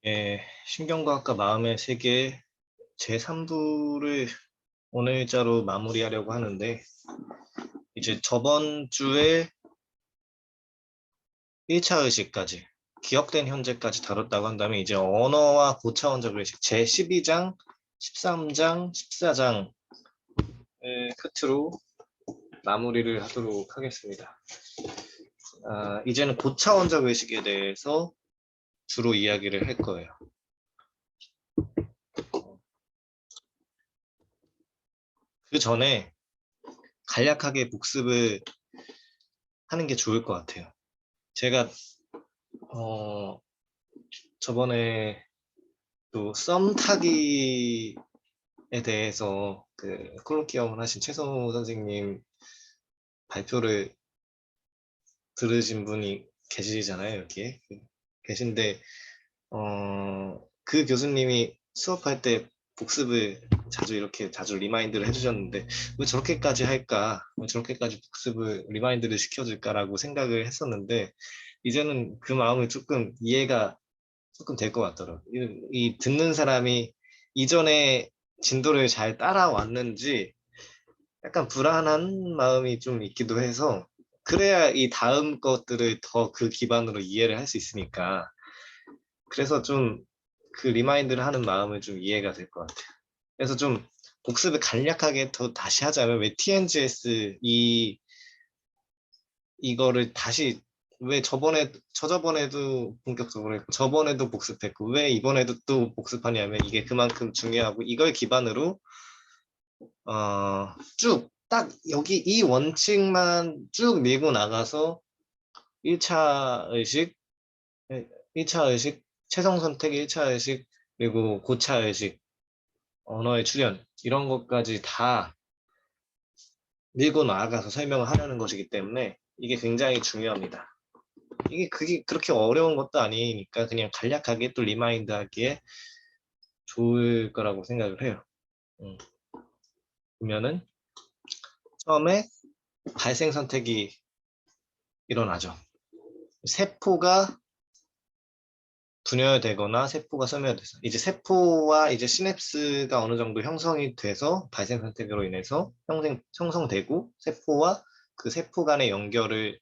예, 신경과학과 마음의 세계 제3부를 오늘자로 마무리하려고 하는데, 이제 저번 주에 1차 의식까지, 기억된 현재까지 다뤘다고 한다면, 이제 언어와 고차원적 의식 제12장, 13장, 14장을 끝으로 마무리를 하도록 하겠습니다. 이제는 고차원적 의식에 대해서 주로 이야기를 할 거예요. 그 전에 간략하게 복습을 하는 게 좋을 것 같아요. 제가 저번에 또 썸 타기에 대해서 그 콜로키엄을 하신 최성우 선생님 발표를 들으신 분이 계시잖아요, 여기에. 계신데 그 교수님이 수업할 때 복습을 자주 리마인드를 해주셨는데, 왜 저렇게까지 할까? 왜 저렇게까지 복습을 리마인드를 시켜줄까라고 생각을 했었는데, 이제는 그 마음을 조금 이해가 조금 될 것 같더라고요. 이 듣는 사람이 이전에 진도를 잘 따라왔는지 약간 불안한 마음이 좀 있기도 해서, 그래야 이 다음 것들을 더 그 기반으로 이해를 할 수 있으니까, 그래서 좀 그 리마인드를 하는 마음을 좀 이해가 될 것 같아요. 그래서 좀 복습을 간략하게 더 다시 하자면, 왜 TNGS 이거를 다시, 왜 저번에도 본격적으로 했고 저번에도 복습했고 왜 이번에도 또 복습하냐면, 이게 그만큼 중요하고, 이걸 기반으로 쭉 딱 여기 이 원칙만 쭉 밀고 나가서 1차 의식, 1차 의식, 최종 선택 1차 의식, 그리고 고차 의식, 언어의 출현, 이런 것까지 다 밀고 나가서 설명을 하려는 것이기 때문에 이게 굉장히 중요합니다. 그게 그렇게 어려운 것도 아니니까 그냥 간략하게 또 리마인드 하기에 좋을 거라고 생각을 해요. 보면은 처음에 발생 선택이 일어나죠. 세포가 분열되거나 세포가 소멸돼서, 이제 세포와 이제 시냅스가 어느 정도 형성이 돼서 발생 선택으로 인해서 형성되고, 세포와 그 세포 간의 연결을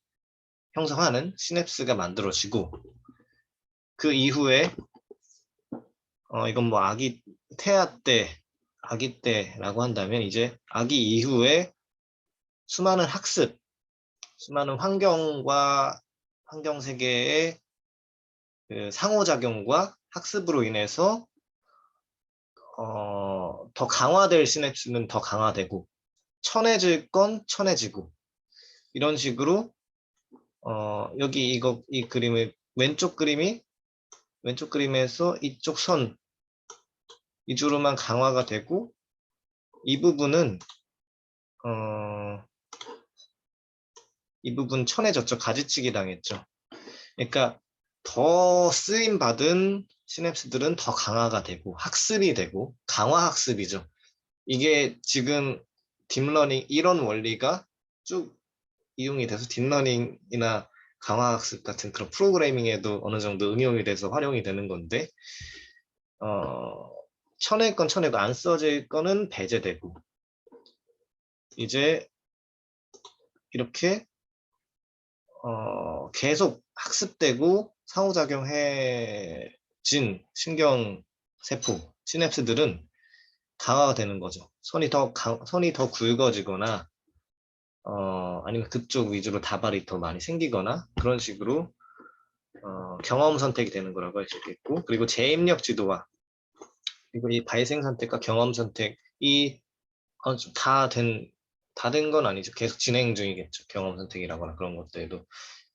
형성하는 시냅스가 만들어지고, 그 이후에 이건 뭐 아기 때라고 한다면, 이제 아기 이후에 수많은 수많은 환경 세계의 그 상호작용과 학습으로 인해서 더 강화될 시냅스는 더 강화되고, 천해질 건 천해지고, 이런 식으로 여기 이 그림을 왼쪽 그림에서 이쪽 선 위주로만 강화가 되고, 이 부분은 이 부분 천해졌죠. 가지치기 당했죠. 그러니까 더 쓰임 받은 시냅스들은 더 강화가 되고 학습이 되고, 강화 학습이죠. 이게 지금 딥러닝 이런 원리가 쭉 이용이 돼서 딥러닝이나 강화학습 같은 그런 프로그래밍에도 어느 정도 응용이 돼서 활용이 되는 건데, 쳐낼 건 쳐내고 안 써질 거는 배제되고, 이제 이렇게 계속 학습되고 상호작용해진 신경세포, 시냅스들은 강화가 되는 거죠. 선이 더 굵어지거나, 아니면 그쪽 위주로 다발이 더 많이 생기거나, 그런 식으로 경험 선택이 되는 거라고 할 수 있겠고, 그리고 재입력 지도화, 그리고 이 발생 선택과 경험 선택이 다 된 건 아니죠. 계속 진행 중이겠죠. 경험 선택이라거나 그런 것들도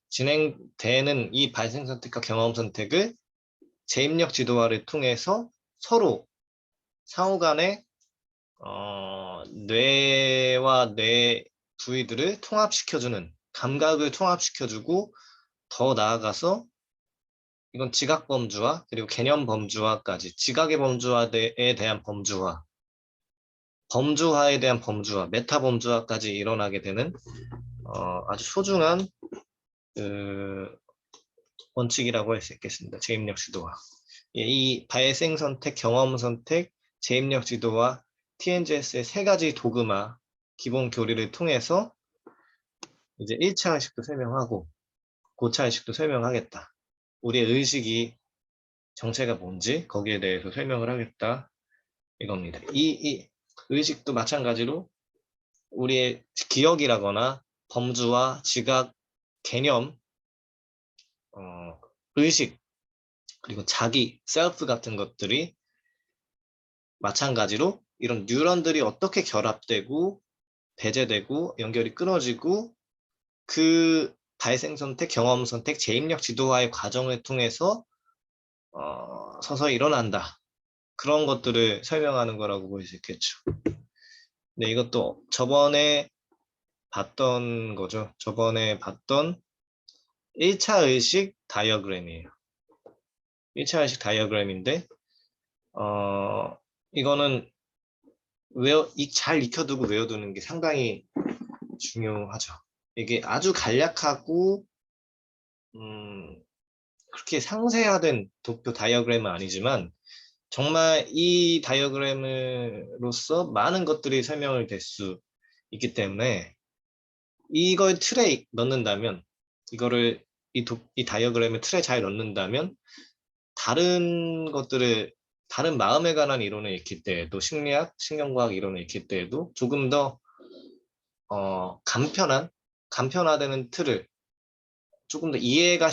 진행되는 이 발생 선택과 경험 선택을 재입력 지도화를 통해서 서로 상호 간에 뇌와 뇌 부위들을 통합시켜주는, 감각을 통합시켜주고, 더 나아가서 이건 지각 범주화, 그리고 개념 범주화까지, 지각의 범주화에 대한 범주화, 범주화에 대한 범주화, 메타 범주화까지 일어나게 되는 아주 소중한 그 원칙이라고 할 수 있겠습니다. 재입력 지도화. 예, 이 발생 선택, 경험 선택, 재입력 지도와 TNGS의 세 가지 도그마 기본 교리를 통해서 이제 1차 의식도 설명하고 고차 의식도 설명하겠다. 우리의 의식이 정체가 뭔지 거기에 대해서 설명을 하겠다. 이겁니다. 이 의식도 마찬가지로 우리의 기억이라거나 범주와 지각, 개념, 의식, 그리고 자기, 셀프 같은 것들이 마찬가지로 이런 뉴런들이 어떻게 결합되고 배제되고 연결이 끊어지고 그 발생 선택, 경험 선택, 재입력 지도화의 과정을 통해서 서서히 일어난다. 그런 것들을 설명하는 거라고 볼 수 있겠죠. 네, 이것도 저번에 봤던 거죠. 저번에 봤던 1차 의식 다이어그램이에요. 1차 의식 다이어그램인데 이거는 잘 익혀두고 외워두는 게 상당히 중요하죠. 이게 아주 간략하고 그렇게 상세화된 도표 다이어그램은 아니지만 정말 이 다이어그램으로서 많은 것들이 설명을 될 수 있기 때문에 이걸 틀에 넣는다면 이거를 이 다이어그램을 틀에 잘 넣는다면 다른 것들을 다른 마음에 관한 이론을 익힐 때에도 심리학, 신경과학 이론을 익힐 때에도 조금 더 간편화되는 틀을 조금 더 이해가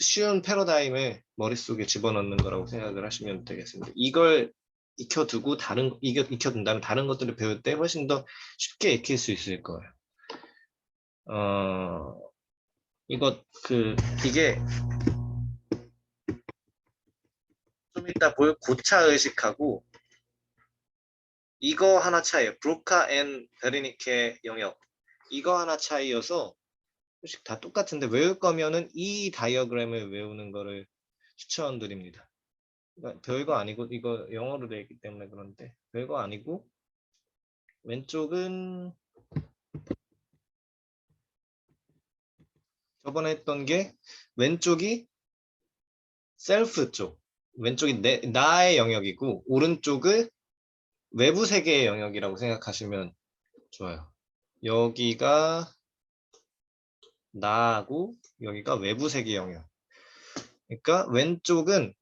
쉬운 패러다임을 머릿속에 집어넣는 거라고 생각을 하시면 되겠습니다. 이걸 익혀두고 익혀둔다면 다른 것들을 배울 때 훨씬 더 쉽게 익힐 수 있을 거예요. 이게 좀 이따 볼 고차 의식하고 이거 하나 차이에요. 브로카 앤 베르니케 영역. 이거 하나 차이여서 솔직히 다 똑같은데 외울 거면은 이 다이어그램을 외우는 거를 추천드립니다. 그러니까 별거 아니고 이거 영어로 되어 있기 때문에 그런데 별거 아니고 왼쪽은 저번에 했던 게 왼쪽이 셀프 쪽, 왼쪽이 나의 영역이고 오른쪽을 외부 세계의 영역이라고 생각하시면 좋아요. 여기가 나하고 여기가 외부 세계 영역. 그러니까 왼쪽은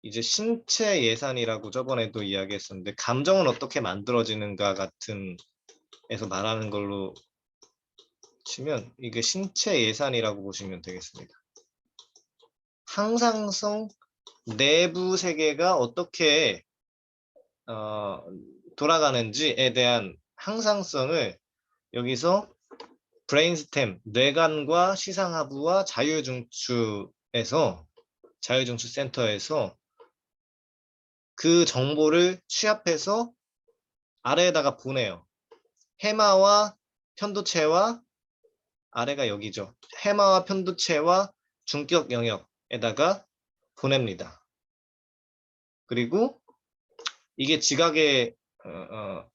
이제 신체 예산이라고 저번에도 이야기했었는데 감정은 어떻게 만들어지는가 같은 에서 말하는 걸로 치면 이게 신체 예산이라고 보시면 되겠습니다. 항상성 내부 세계가 어떻게 돌아가는지에 대한 항상성을 여기서 브레인스템, 뇌관과 시상하부와 자율중추 센터에서 그 정보를 취합해서 아래에다가 보내요. 해마와 편도체와 아래가 여기죠. 해마와 편도체와 중격 영역에다가 보냅니다. 그리고 이게 지각의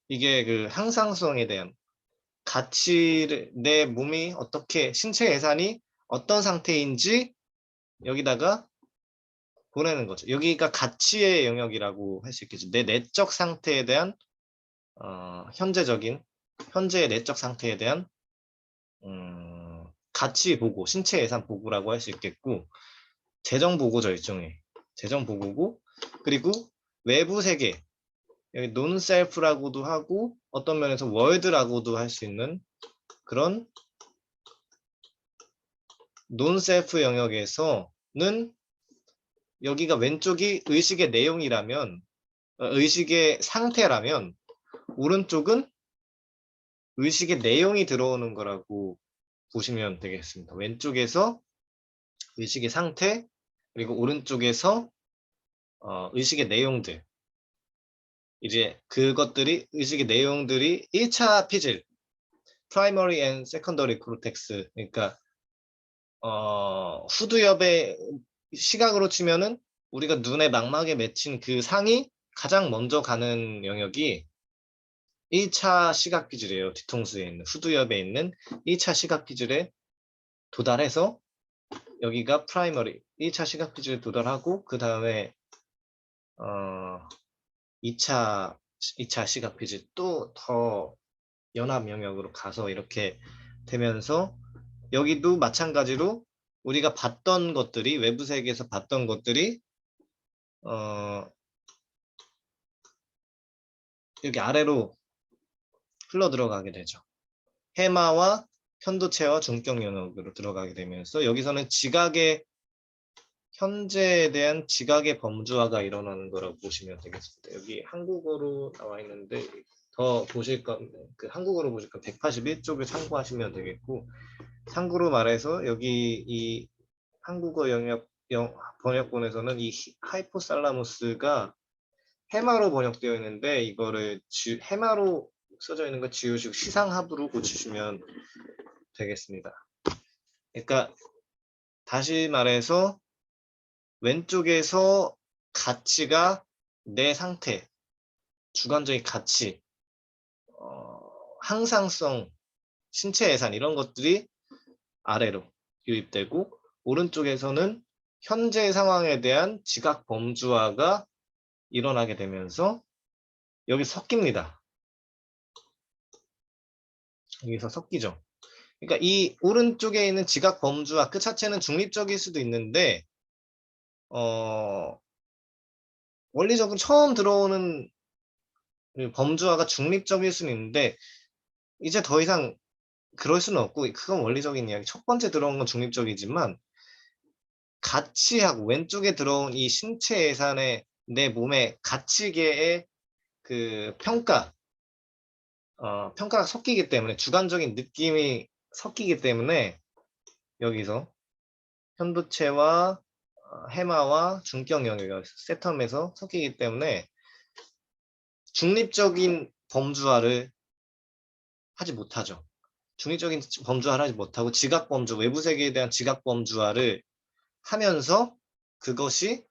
이게 그 항상성에 대한 가치를 내 몸이 어떻게 신체 예산이 어떤 상태인지 여기다가 보내는 거죠. 여기가 가치의 영역이라고 할 수 있겠죠. 내 내적 상태에 대한 현재의 내적 상태에 대한 가치 보고, 신체 예산 보고라고 할 수 있겠고, 재정 보고죠, 일종의. 재정 보고고, 그리고 외부 세계, 여기 논셀프라고도 하고, 어떤 면에서 월드라고도 할 수 있는 그런 논셀프 영역에서는 여기가 왼쪽이 의식의 내용이라면, 의식의 상태라면, 오른쪽은 의식의 내용이 들어오는 거라고 보시면 되겠습니다. 왼쪽에서 의식의 상태, 그리고 오른쪽에서 의식의 내용들. 이제 의식의 내용들이 1차 피질, Primary and Secondary Cortex, 그러니까 후두엽의 시각으로 치면은 우리가 눈에 망막에 맺힌 그 상이 가장 먼저 가는 영역이 1차 시각 피질이에요. 뒤통수에 있는 후두엽에 있는 1차 시각 피질에 도달해서 여기가 프라이머리 1차 시각 피지를 도달하고 그 다음에 2차 시각 피지 또 더 연합 영역으로 가서 이렇게 되면서 여기도 마찬가지로 우리가 봤던 것들이 외부 세계에서 봤던 것들이 여기 아래로 흘러 들어가게 되죠. 해마와 편도체와 중격 영역으로 들어가게 되면서 여기서는 지각의 현재에 대한 지각의 범주화가 일어나는 거라고 보시면 되겠습니다. 여기 한국어로 나와 있는데 더 보실 건 그 한국어로 보실 건 181쪽을 참고하시면 되겠고, 참고로 말해서 여기 이 한국어 번역본에서는 이 하이포살라무스가 해마로 번역되어 있는데 이거를 해마로 써져 있는 거 지우시고 시상하부로 고치시면 되겠습니다. 그러니까 다시 말해서 왼쪽에서 가치가 내 상태, 주관적인 가치, 항상성, 신체 예산 이런 것들이 아래로 유입되고 오른쪽에서는 현재 상황에 대한 지각 범주화가 일어나게 되면서 여기 섞입니다. 여기서 섞이죠. 그러니까 이 오른쪽에 있는 지각 범주화 그 자체는 중립적일 수도 있는데 원리적으로 처음 들어오는 범주화가 중립적일 수는 있는데 이제 더 이상 그럴 수는 없고 그건 원리적인 이야기. 첫 번째 들어온 건 중립적이지만 가치하고 왼쪽에 들어온 이 신체 예산의 내 몸의 가치계의 그 평가가 섞이기 때문에 주관적인 느낌이 섞이기 때문에 여기서 편도체와 해마와 중격 영역이 세텀에서 섞이기 때문에 중립적인 범주화를 하지 못하죠. 중립적인 범주화를 하지 못하고 지각 범주, 외부 세계에 대한 지각 범주화를 하면서 그것이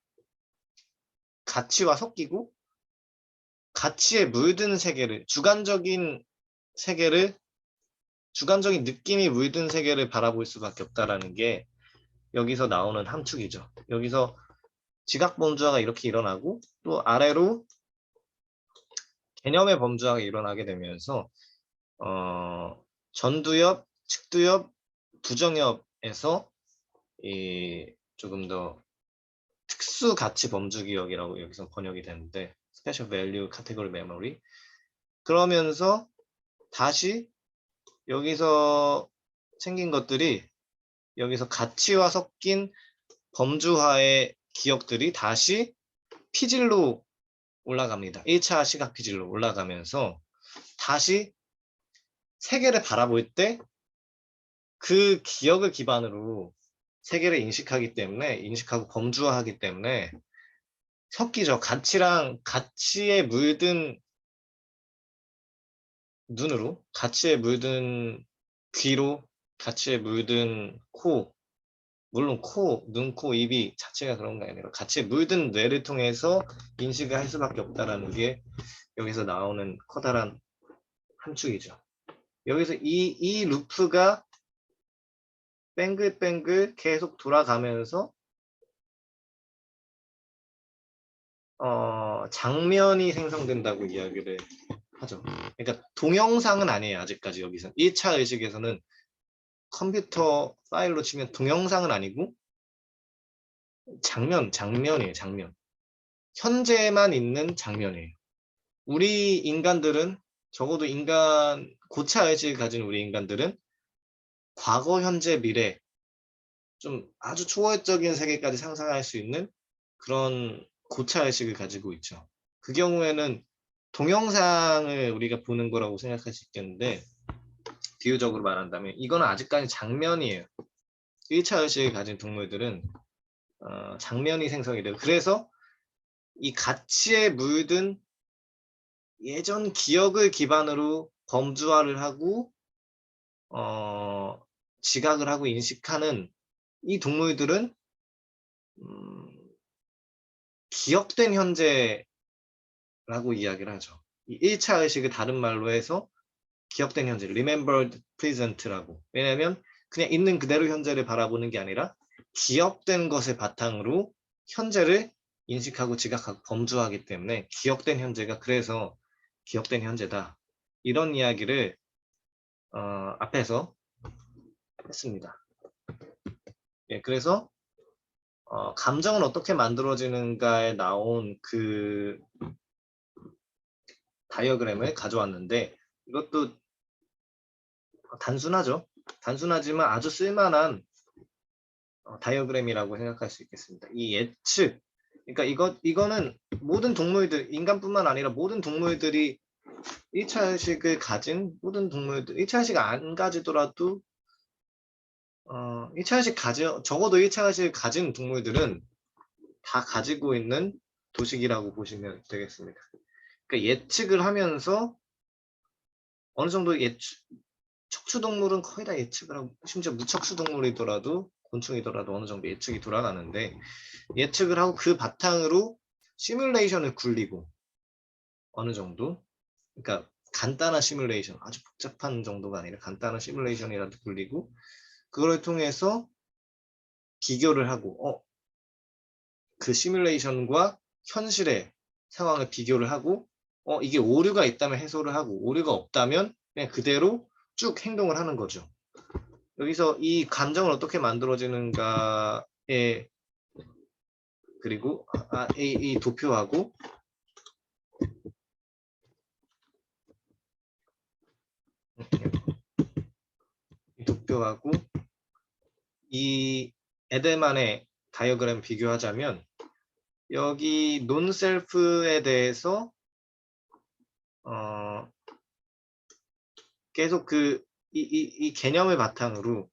가치와 섞이고 가치에 물든 세계를 주관적인 느낌이 물든 세계를 바라볼 수밖에 없다라는 게 여기서 나오는 함축이죠. 여기서 지각 범주화가 이렇게 일어나고 또 아래로 개념의 범주화가 일어나게 되면서 전두엽, 측두엽, 부정엽에서 조금 더 특수 가치 범주 기억이라고 여기서 번역이 되는데 Special Value Category Memory 그러면서 다시 여기서 생긴 것들이 여기서 가치와 섞인 범주화의 기억들이 다시 피질로 올라갑니다. 1차 시각 피질로 올라가면서 다시 세계를 바라볼 때 그 기억을 기반으로 세계를 인식하고 범주화하기 때문에 섞이죠. 가치에 물든 눈으로, 가치에 물든 귀로, 가치에 물든 코, 물론 눈, 코, 입이 자체가 그런 게 아니라 가치에 물든 뇌를 통해서 인식을 할 수밖에 없다는 게 여기서 나오는 커다란 함축이죠. 여기서 이 루프가 뱅글뱅글 계속 돌아가면서 장면이 생성된다고 이야기를 하죠. 그러니까 동영상은 아니에요. 아직까지 여기서 1차 의식에서는 컴퓨터 파일로 치면 동영상은 아니고 장면이에요. 장면. 현재만 있는 장면이에요. 우리 인간들은 적어도 고차 의식을 가진 우리 인간들은 과거, 현재, 미래 좀 아주 초월적인 세계까지 상상할 수 있는 그런 고차 의식을 가지고 있죠. 그 경우에는 동영상을 우리가 보는 거라고 생각할 수 있겠는데 비유적으로 말한다면 이거는 아직까지 장면이에요. 1차 의식을 가진 동물들은 장면이 생성이 돼요. 그래서 이 가치에 물든 예전 기억을 기반으로 범주화를 하고 지각을 하고 인식하는 이 동물들은 기억된 현재라고 이야기를 하죠. 이 1차 의식을 다른 말로 해서 기억된 현재, remembered present라고. 왜냐하면 그냥 있는 그대로 현재를 바라보는 게 아니라 기억된 것을 바탕으로 현재를 인식하고 지각하고 범주하기 때문에 기억된 현재가 그래서 기억된 현재다. 이런 이야기를 앞에서 했습니다. 예, 그래서 감정은 어떻게 만들어지는가에 나온 그 다이어그램을 가져왔는데 이것도 단순하죠. 단순하지만 아주 쓸만한 다이어그램이라고 생각할 수 있겠습니다. 이 예측, 그러니까 이거는 모든 동물들, 인간뿐만 아니라 모든 동물들이 1차 의식을 가진 모든 동물들, 1차 의식 안 가지더라도 1차 의식 적어도 1차 의식을 가진 동물들은 다 가지고 있는 도식이라고 보시면 되겠습니다. 그러니까 예측을 하면서 어느 정도 척추동물은 거의 다 예측을 하고, 심지어 무척추동물이더라도 곤충이더라도 어느 정도 예측이 돌아가는데, 예측을 하고 그 바탕으로 시뮬레이션을 굴리고 어느 정도, 그러니까 간단한 시뮬레이션, 아주 복잡한 정도가 아니라 간단한 시뮬레이션이라도 굴리고 그걸 통해서 비교를 하고 그 시뮬레이션과 현실의 상황을 비교를 하고 이게 오류가 있다면 해소를 하고 오류가 없다면 그냥 그대로 쭉 행동을 하는 거죠. 여기서 이 감정을 어떻게 만들어지는가에 그리고 이 도표하고 이 에델만의 다이어그램 비교하자면 여기 논셀프에 대해서 계속 이 개념을 바탕으로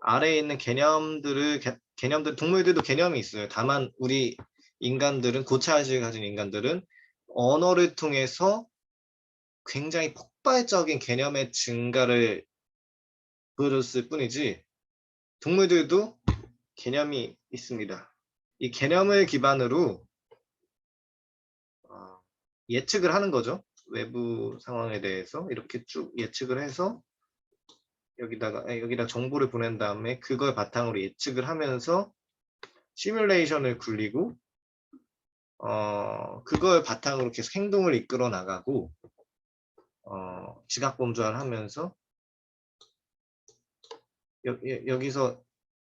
아래에 있는 개념들 동물들도 개념이 있어요. 다만 우리 인간들은 고차의식을 가진 인간들은 언어를 통해서 굉장히 폭발적인 개념의 증가를 보여줬을 뿐이지 동물들도 개념이 있습니다. 이 개념을 기반으로 예측을 하는 거죠. 외부 상황에 대해서 이렇게 쭉 예측을 해서 여기다 정보를 보낸 다음에 그걸 바탕으로 예측을 하면서 시뮬레이션을 굴리고 그걸 바탕으로 계속 행동을 이끌어 나가고 지각범주화를 하면서 여기서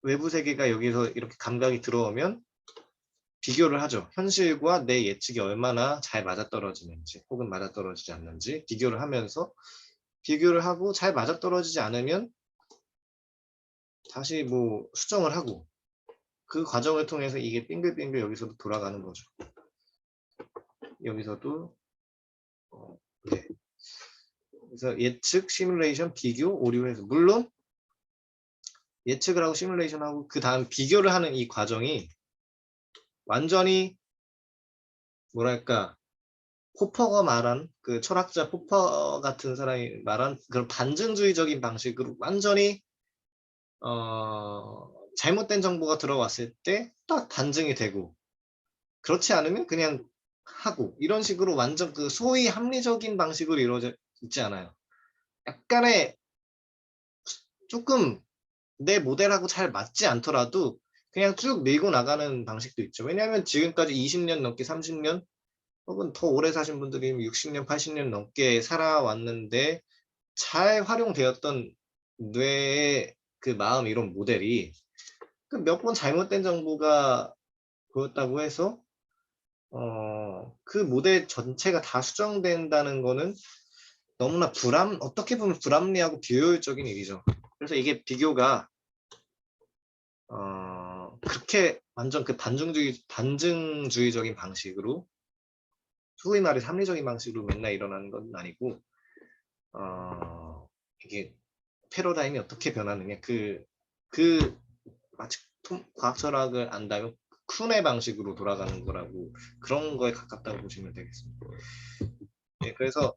외부 세계가 여기서 이렇게 감각이 들어오면 비교를 하죠. 현실과 내 예측이 얼마나 잘 맞아떨어지는지 혹은 맞아떨어지지 않는지 비교를 하면서 비교를 하고 잘 맞아떨어지지 않으면 다시 뭐 수정을 하고 그 과정을 통해서 이게 빙글빙글 여기서도 돌아가는 거죠. 여기서도 네. 그래서 예측, 시뮬레이션, 비교, 오류해서 물론 예측을 하고 시뮬레이션하고 그 다음 비교를 하는 이 과정이 완전히 뭐랄까 포퍼가 말한 그 철학자 포퍼 같은 사람이 말한 그런 반증주의적인 방식으로 완전히 잘못된 정보가 들어왔을 때 딱 반증이 되고 그렇지 않으면 그냥 하고 이런 식으로 완전 그 소위 합리적인 방식으로 이루어져 있지 않아요. 약간의 조금 내 모델하고 잘 맞지 않더라도 그냥 쭉 밀고 나가는 방식도 있죠. 왜냐하면 지금까지 20년 넘게 30년 혹은 더 오래 사신 분들이 60년, 80년 넘게 살아왔는데 잘 활용되었던 뇌의 그 마음 이론 모델이 몇 번 잘못된 정보가 보였다고 해서 그 모델 전체가 다 수정된다는 거는 너무나 어떻게 보면 불합리하고 비효율적인 일이죠. 그래서 이게 비교가 그렇게 완전 그 반증주의적인 방식으로 소위 말해 합리적인 방식으로 맨날 일어나는 건 아니고 이게 패러다임이 어떻게 변하느냐 마치 과학 철학을 안다면 쿤의 방식으로 돌아가는 거라고 그런 거에 가깝다고 보시면 되겠습니다. 네, 그래서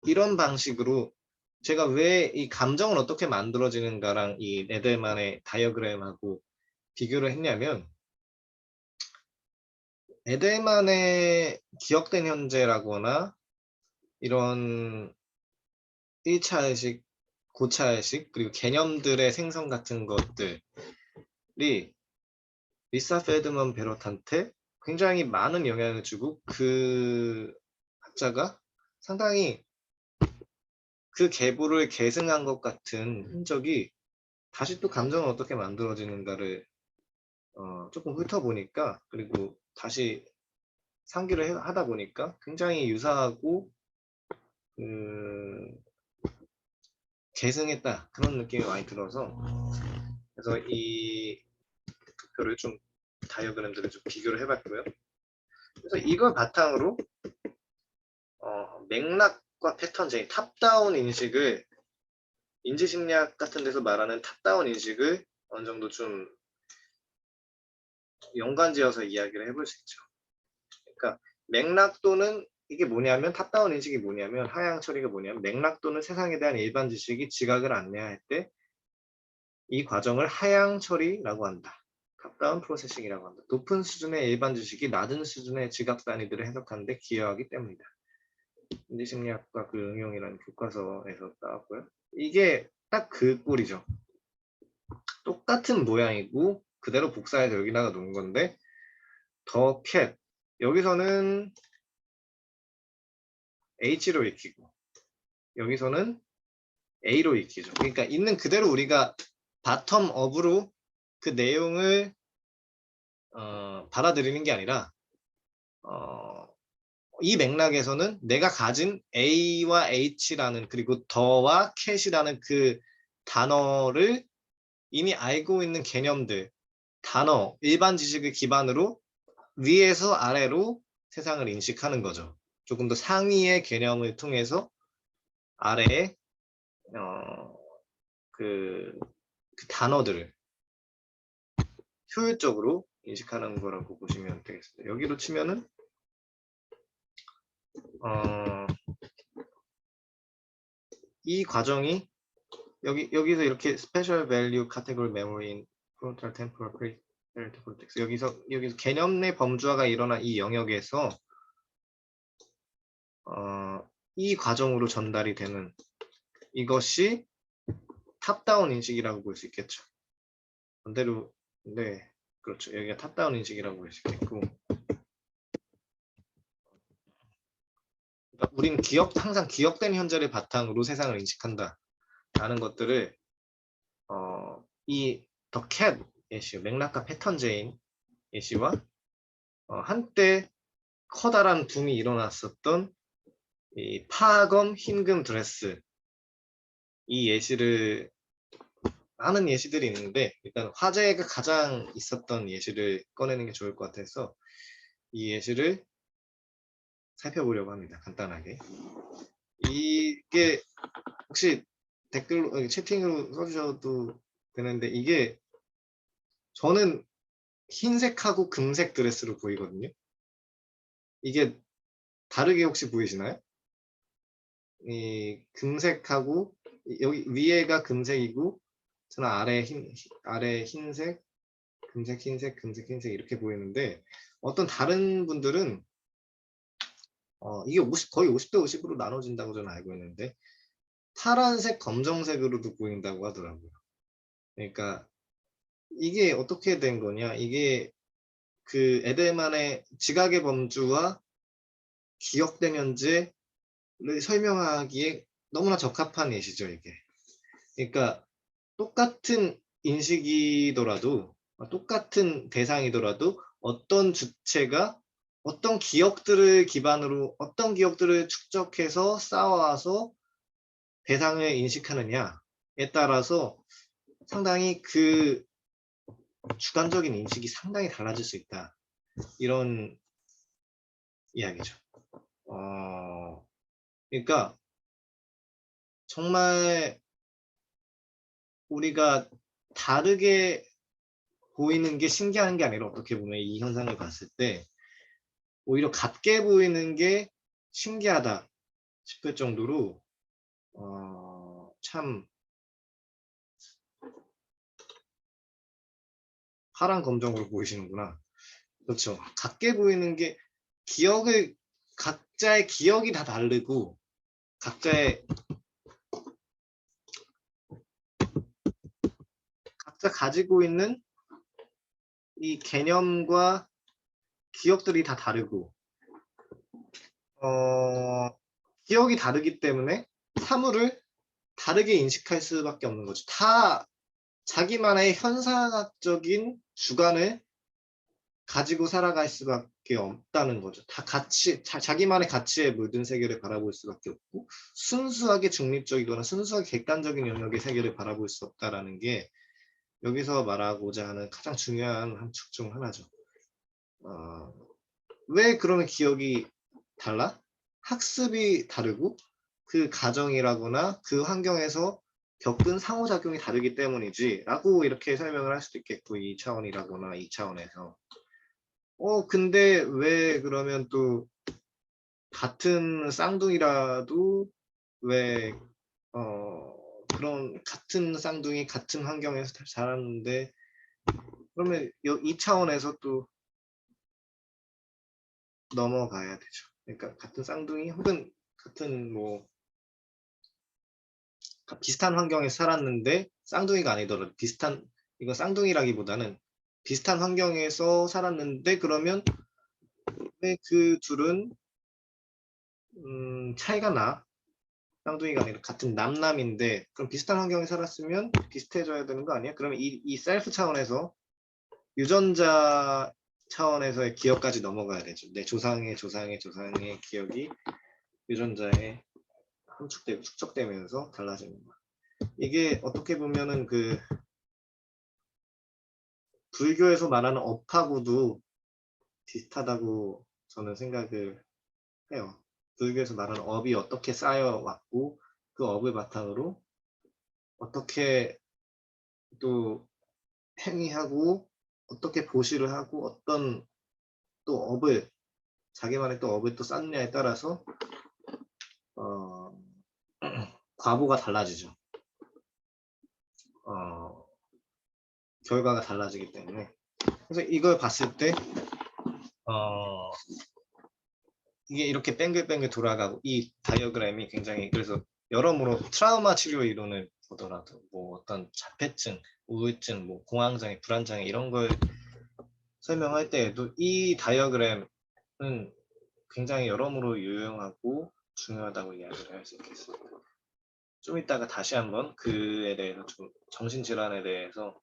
이런 방식으로 제가 왜 이 감정은 어떻게 만들어지는가랑 이 에델만의 다이어그램하고 비교를 했냐면 에델만의 기억된 현재라거나 이런 1차 의식, 고차 의식 그리고 개념들의 생성 같은 것들이 리사 페드먼 베럿한테 굉장히 많은 영향을 주고 그 학자가 상당히 그 계보를 계승한 것 같은 흔적이 다시 또 감정은 어떻게 만들어지는가를 조금 훑어보니까, 그리고 다시 상기를 하다 보니까 굉장히 유사하고 계승했다 그런 느낌이 많이 들어서, 그래서 이 도표를 좀 다이어그램들을 좀 비교를 해봤고요. 그래서 이걸 바탕으로 맥락과 패턴제인 탑다운 인식을, 인지심리학 같은 데서 말하는 탑다운 인식을 어느 정도 좀 연관지어서 이야기를 해볼 수 있죠. 그러니까 맥락 또는 이게 뭐냐면, 탑다운 인식이 뭐냐면, 하향 처리가 뭐냐면, 맥락 또는 세상에 대한 일반 지식이 지각을 안내할 때 이 과정을 하향 처리라고 한다. 탑다운 프로세싱이라고 한다. 높은 수준의 일반 지식이 낮은 수준의 지각 단위들을 해석하는 데 기여하기 때문이다. 인지심리학과 그 응용이라는 교과서에서 나왔고요. 이게 딱 그 꼴이죠. 똑같은 모양이고 그대로 복사해서 여기다가 놓은 건데, 더 캣, 여기서는 H로 익히고 여기서는 A로 익히죠. 그러니까 있는 그대로 우리가 바텀 업으로 그 내용을 받아들이는 게 아니라, 이 맥락에서는 내가 가진 A와 H라는, 그리고 더와 캣이라는 그 단어를 이미 알고 있는 개념들, 단어, 일반 지식을 기반으로 위에서 아래로 세상을 인식하는 거죠. 조금 더 상위의 개념을 통해서 아래에 그 단어들을 효율적으로 인식하는 거라고 보시면 되겠습니다. 여기로 치면은 이 과정이 여기서 이렇게 Special Value Category Memory in Frontal Temporal Pre-Frontal Cortex, 여기서 개념 내 범주화가 일어난 이 영역에서 이 과정으로 전달이 되는 이것이 탑다운 인식이라고 볼 수 있겠죠. 반대로, 네, 그렇죠. 여기가 탑다운 인식이라고 볼 수 있겠고, 그러니까 우리는 항상 기억된 현재를 바탕으로 세상을 인식한다 라는 것들을 이 더 캣 예시, 맥락과 패턴제인 예시와 한때 커다란 붐이 일어났었던 이 파검 흰금 드레스, 이 예시를 하는 예시들이 있는데, 일단 화제가 가장 있었던 예시를 꺼내는 게 좋을 것 같아서 이 예시를 살펴보려고 합니다. 간단하게. 이게 혹시 댓글로, 채팅으로 써주셔도 되는데, 이게 저는 흰색하고 금색 드레스로 보이거든요. 이게 다르게 혹시 보이시나요? 이 금색하고 여기 위에가 금색이고 저는 아래 흰색, 금색, 흰색, 금색, 흰색 이렇게 보이는데, 어떤 다른 분들은 이게 거의 50대 50으로 나눠진다고 저는 알고 있는데, 파란색, 검정색으로도 보인다고 하더라고요. 그러니까 이게 어떻게 된 거냐, 이게 그 에델만의 지각의 범주와 기억된 현재를 설명하기에 너무나 적합한 예시죠, 이게. 그러니까 똑같은 인식이더라도, 똑같은 대상이더라도 어떤 주체가 어떤 기억들을 기반으로 어떤 기억들을 축적해서 쌓아와서 대상을 인식하느냐에 따라서 상당히 그 주관적인 인식이 상당히 달라질 수 있다, 이런 이야기죠. 그러니까 정말 우리가 다르게 보이는 게 신기한 게 아니라, 어떻게 보면 이 현상을 봤을 때 오히려 같게 보이는 게 신기하다 싶을 정도로 참 파란 검정으로 보이시는구나. 그렇죠. 같게 보이는 게, 각자의 기억이 다 다르고 각자 가지고 있는 이 개념과 기억들이 다 다르고 기억이 다르기 때문에 사물을 다르게 인식할 수밖에 없는 거죠. 다 자기만의 현상학적인 주관을 가지고 살아갈 수밖에 없다는 거죠. 다 자기만의 가치에 물든 세계를 바라볼 수밖에 없고 순수하게 중립적이거나 순수하게 객관적인 영역의 세계를 바라볼 수 없다라는 게 여기서 말하고자 하는 가장 중요한 함축 중 하나죠. 왜 그러면 기억이 달라? 학습이 다르고 그 가정이라거나 그 환경에서 겪은 상호작용이 다르기 때문이지 라고 이렇게 설명을 할 수도 있겠고, 이 차원이라거나 이 차원에서. 근데 왜 그러면 또 같은 쌍둥이라도 왜 그런 같은 쌍둥이 같은 환경에서 자랐는데 그러면 이 차원에서 또 넘어가야 되죠. 그러니까 같은 쌍둥이 혹은 같은 뭐 비슷한 환경에서 살았는데 쌍둥이가 아니더라도 이거 쌍둥이라기보다는 비슷한 환경에서 살았는데 그러면 왜 그 둘은 차이가 나? 쌍둥이가 아니라 같은 남남인데 그럼 비슷한 환경에 살았으면 비슷해져야 되는 거 아니야? 그러면 이 셀프 차원에서 유전자 차원에서의 기억까지 넘어가야 되죠. 내 조상의 조상의 조상의 기억이 유전자에 함축되고 축적되면서 달라지는 거야. 이게 어떻게 보면은 그 불교에서 말하는 업하고도 비슷하다고 저는 생각을 해요. 불교에서 말하는 업이 어떻게 쌓여왔고 그 업을 바탕으로 어떻게 또 행위하고 어떻게 보시를 하고 어떤 또 업을 자기만의 또 업을 또 쌓느냐에 따라서 과보가 달라지죠. 결과가 달라지기 때문에. 그래서 이걸 봤을 때 이게 이렇게 뱅글뱅글 돌아가고 이 다이어그램이 굉장히 그래서 여러모로 트라우마 치료 이론을 보더라도 뭐 어떤 자폐증, 우울증, 뭐 공황장애, 불안장애 이런 걸 설명할 때에도 이 다이어그램은 굉장히 여러모로 유용하고 중요하다고 이야기를 할 수 있겠습니다. 좀 이따가 다시 한번 그에 대해서 좀 정신질환에 대해서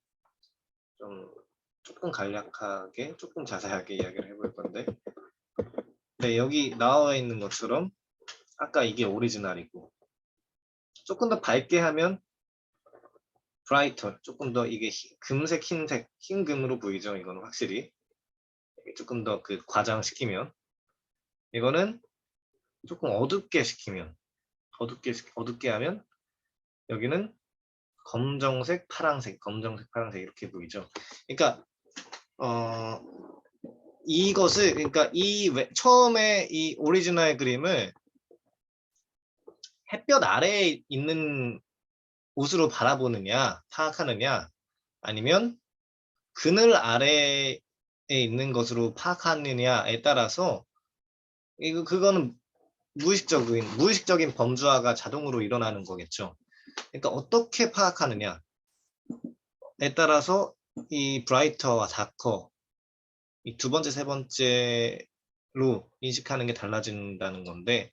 조금 간략하게 조금 자세하게 이야기를 해볼 건데 네, 여기 나와 있는 것처럼 아까 이게 오리지널이고 조금 더 밝게 하면 브라이터 조금 더 이게 금색 흰색 흰금으로 보이죠. 이거는 확실히 조금 더 그 과장시키면 이거는 조금 어둡게 시키면 어둡게 하면 여기는 검정색 파랑색 검정색 파랑색 이렇게 보이죠. 그러니까 이것을 그러니까 처음에 이 오리지널 그림을 햇볕 아래에 있는 곳으로 바라보느냐 파악하느냐 아니면 그늘 아래에 있는 것으로 파악하느냐에 따라서 그거는 무의식적인 범주화가 자동으로 일어나는 거겠죠. 그러니까 어떻게 파악하느냐에 따라서 이 브라이터와 다커 이 두 번째 세 번째로 인식하는 게 달라진다는 건데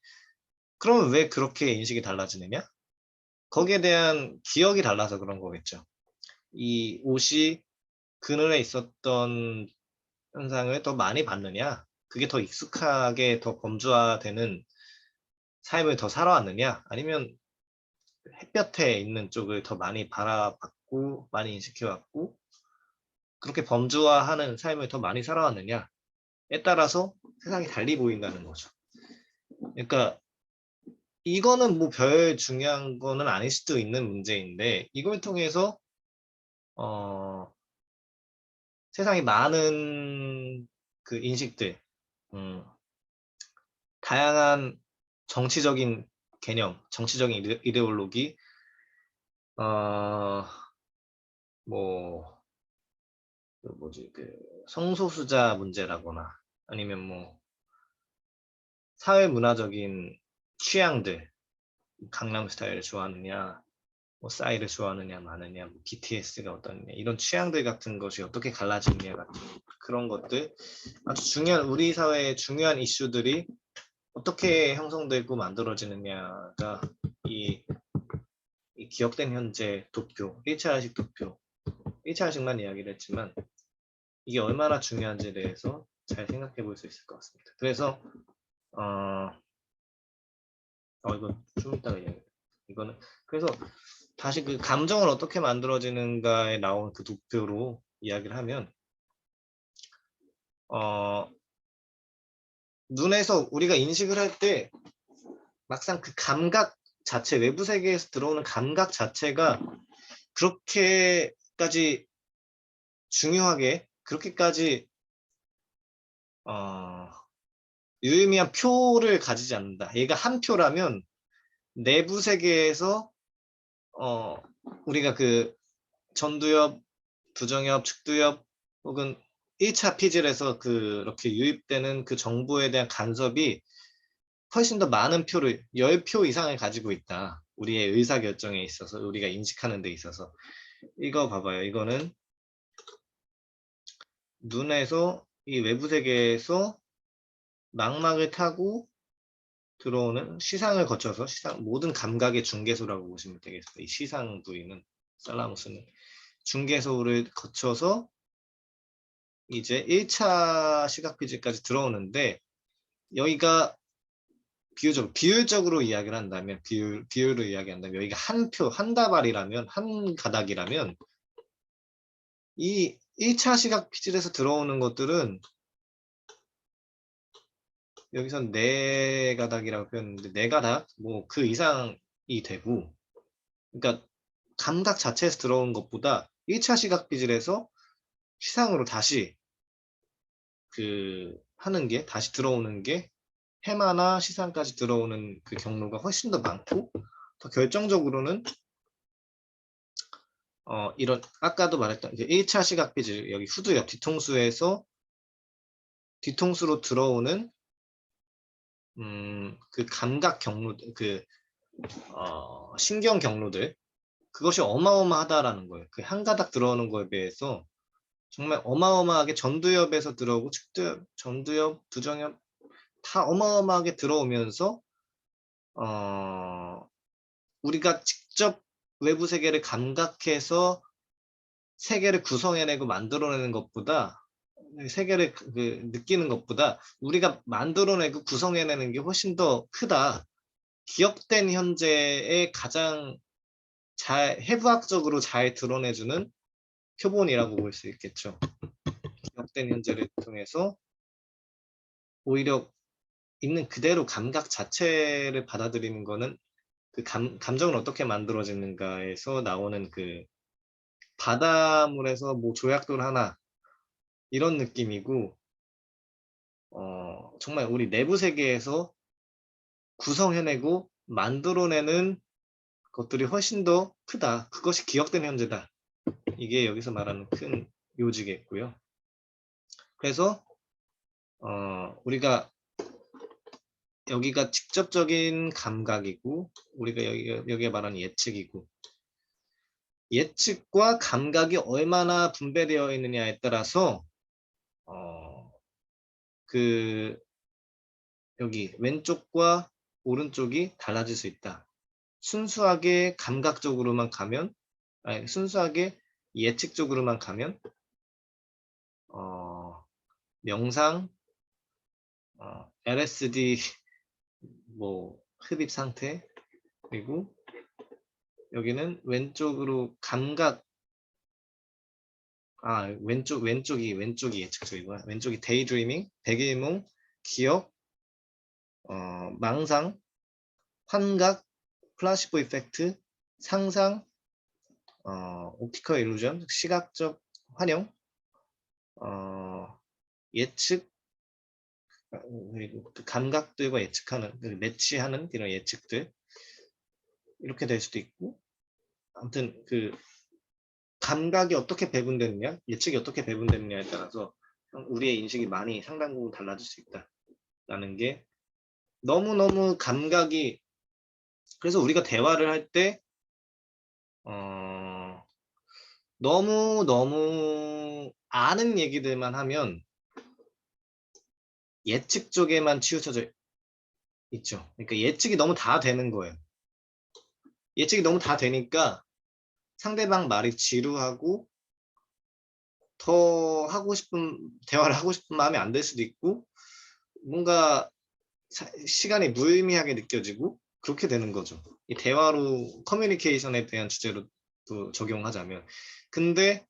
그러면 왜 그렇게 인식이 달라지느냐? 거기에 대한 기억이 달라서 그런 거겠죠. 이 옷이 그늘에 있었던 현상을 더 많이 봤느냐? 그게 더 익숙하게 더 범주화되는 삶을 더 살아왔느냐? 아니면 햇볕에 있는 쪽을 더 많이 바라봤고 많이 인식해왔고 그렇게 범주화하는 삶을 더 많이 살아왔느냐에 따라서 세상이 달리 보인다는 거죠. 그러니까 이거는 뭐 별 중요한 거는 아닐 수도 있는 문제인데 이걸 통해서 세상에 많은 그 인식들, 다양한 정치적인 개념, 정치적인 이데올로기, 뭐, 성소수자 문제라거나 아니면 뭐, 사회 문화적인 취향들, 강남 스타일을 좋아하느냐, 뭐 싸이를 좋아하느냐 마느냐, 뭐 BTS가 어떠느냐 이런 취향들 같은 것이 어떻게 갈라지느냐 같은 그런 것들 아주 중요한 우리 사회의 중요한 이슈들이 어떻게 형성되고 만들어지느냐가 이, 이 기억된 현재 도표, 1차 의식 도표, 1차 의식만 이야기를 했지만 이게 얼마나 중요한지에 대해서 잘 생각해 볼 수 있을 것 같습니다. 그래서 이거 좀 이따가 이야기. 이거는 그래서 다시 그 감정을 어떻게 만들어지는가에 나온 그 도표로 이야기를 하면 눈에서 우리가 인식을 할 때 막상 그 감각 자체 외부 세계에서 들어오는 감각 자체가 그렇게까지 중요하게 그렇게까지 유의미한 표를 가지지 않는다. 얘가 한 표라면 내부 세계에서 우리가 그 전두엽, 부정엽, 측두엽 혹은 1차 피질에서 그렇게 유입되는 그 정보에 대한 간섭이 훨씬 더 많은 표를 10표 이상을 가지고 있다. 우리의 의사결정에 있어서 우리가 인식하는 데 있어서 이거 봐봐요. 이거는 눈에서 이 외부 세계에서 망막을 타고 들어오는 시상을 거쳐서 모든 감각의 중개소라고 보시면 되겠습니다. 이 시상 부위는 살라무스는 중개소를 거쳐서 이제 1차 시각 피질까지 들어오는데 여기가 비율적으로 이야기를 한다면 비율로 이야기한다면 여기가 한 표, 한 다발이라면 한 가닥이라면 이 1차 시각 피질에서 들어오는 것들은 여기선 네 가닥이라고 표현했는데 네 가닥 뭐 그 이상이 되고 그러니까 감각 자체에서 들어온 것보다 1차 시각 피질에서 시상으로 다시 그 하는 게 다시 들어오는 게 해마나 시상까지 들어오는 그 경로가 훨씬 더 많고 더 결정적으로는 이런 아까도 말했던 1차 시각 피질 여기 후두 옆 뒤통수에서 뒤통수로 들어오는 그 감각 경로 그 신경 경로들 그것이 어마어마하다라는 거예요. 그 한 가닥 들어오는 거에 비해서 정말 어마어마하게 전두엽에서 들어오고 측두엽, 전두엽, 부정엽 다 어마어마하게 들어오면서 우리가 직접 외부 세계를 감각해서 세계를 구성해내고 만들어내는 것보다 세계를 느끼는 것보다 우리가 만들어내고 구성해내는 게 훨씬 더 크다. 기억된 현재의 가장 해부학적으로 잘 드러내주는 표본이라고 볼 수 있겠죠. 기억된 현재를 통해서 오히려 있는 그대로 감각 자체를 받아들이는 거는 그 감정을 어떻게 만들어지는가에서 나오는 그 바닷물에서 뭐 조약돌 하나 이런 느낌이고 정말 우리 내부 세계에서 구성해내고 만들어내는 것들이 훨씬 더 크다. 그것이 기억된 현재다. 이게 여기서 말하는 큰 요지겠고요. 그래서 우리가 여기가 직접적인 감각이고 우리가 여기에 말하는 예측이고 예측과 감각이 얼마나 분배되어 있느냐에 따라서 그 여기 왼쪽과 오른쪽이 달라질 수 있다. 순수하게 감각적으로만 가면 아니 순수하게 예측적으로만 가면 명상, LSD 뭐 흡입 상태 그리고 여기는 왼쪽으로 감각 왼쪽이 예측적이고요. 왼쪽이 데이드리밍, 백일몽, 기억, 망상, 환각, 플라시보 이펙트, 상상, 옵티컬 일루전, 시각적 환영, 예측, 그리고 감각들과 예측하는, 매치하는 이런 예측들 이렇게 될 수도 있고, 아무튼 그 감각이 어떻게 배분되느냐, 예측이 어떻게 배분되느냐에 따라서 우리의 인식이 많이 상당 부분 달라질 수 있다라는 게 너무너무 감각이 그래서 우리가 대화를 할 때 너무 아는 얘기들만 하면 예측 쪽에만 치우쳐져 있죠. 그러니까 예측이 너무 다 되는 거예요. 예측이 너무 다 되니까 상대방 말이 지루하고 더 하고 싶은 대화를 하고 싶은 마음이 안 들 수도 있고 뭔가 시간이 무의미하게 느껴지고 그렇게 되는 거죠. 이 대화로 커뮤니케이션에 대한 주제로 또 적용하자면. 근데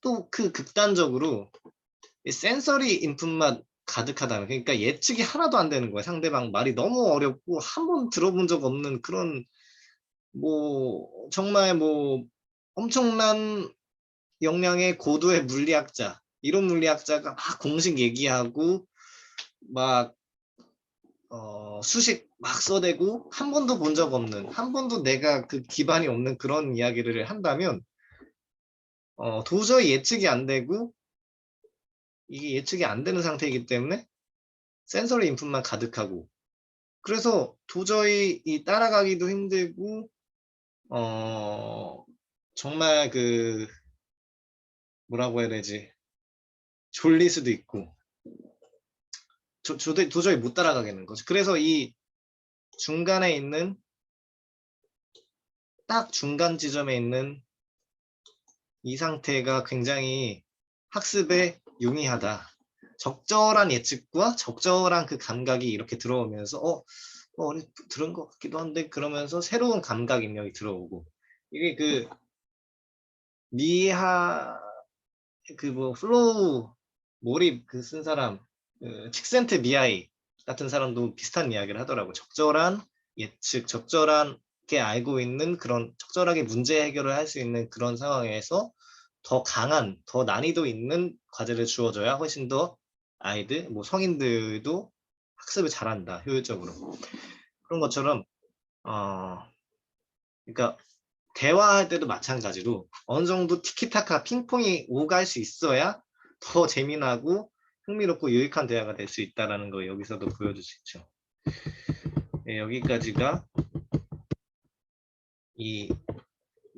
또 그 극단적으로 이 센서리 인풋만 가득하다면, 그러니까 예측이 하나도 안 되는 거야. 상대방 말이 너무 어렵고 한 번 들어본 적 없는 그런 뭐 정말 뭐 엄청난 역량의 고도의 물리학자, 이론 물리학자가 막 공식 얘기하고 막 수식 막 써대고 한 번도 본 적 없는, 한 번도 내가 그 기반이 없는 그런 이야기를 한다면 도저히 예측이 안 되고 이게 예측이 안 되는 상태이기 때문에 센서리 인풋만 가득하고, 그래서 도저히 이 따라가기도 힘들고 정말 그 뭐라고 해야 되지, 졸릴 수도 있고 도저히 못 따라가겠는 거죠. 그래서 이 중간에 있는, 딱 중간 지점에 있는 이 상태가 굉장히 학습에 용이하다. 적절한 예측과 적절한 그 감각이 이렇게 들어오면서 어디 들은 것 같기도 한데 그러면서 새로운 감각 입력이 들어오고, 이게 그 미하 그 뭐 플로우 몰입 그 쓴 사람, 그 칙센트 미하이 같은 사람도 비슷한 이야기를 하더라고. 적절한 예측, 적절하게 알고 있는 그런, 적절하게 문제 해결을 할 수 있는 그런 상황에서 더 강한, 더 난이도 있는 과제를 주어져야 훨씬 더 아이들, 뭐 성인들도 학습을 잘한다, 효율적으로. 그런 것처럼 그러니까 대화할 때도 마찬가지로 어느 정도 티키타카 핑퐁이 오갈 수 있어야 더 재미나고 흥미롭고 유익한 대화가 될 수 있다는 거 여기서도 보여줄 수 있죠. 네, 여기까지가 이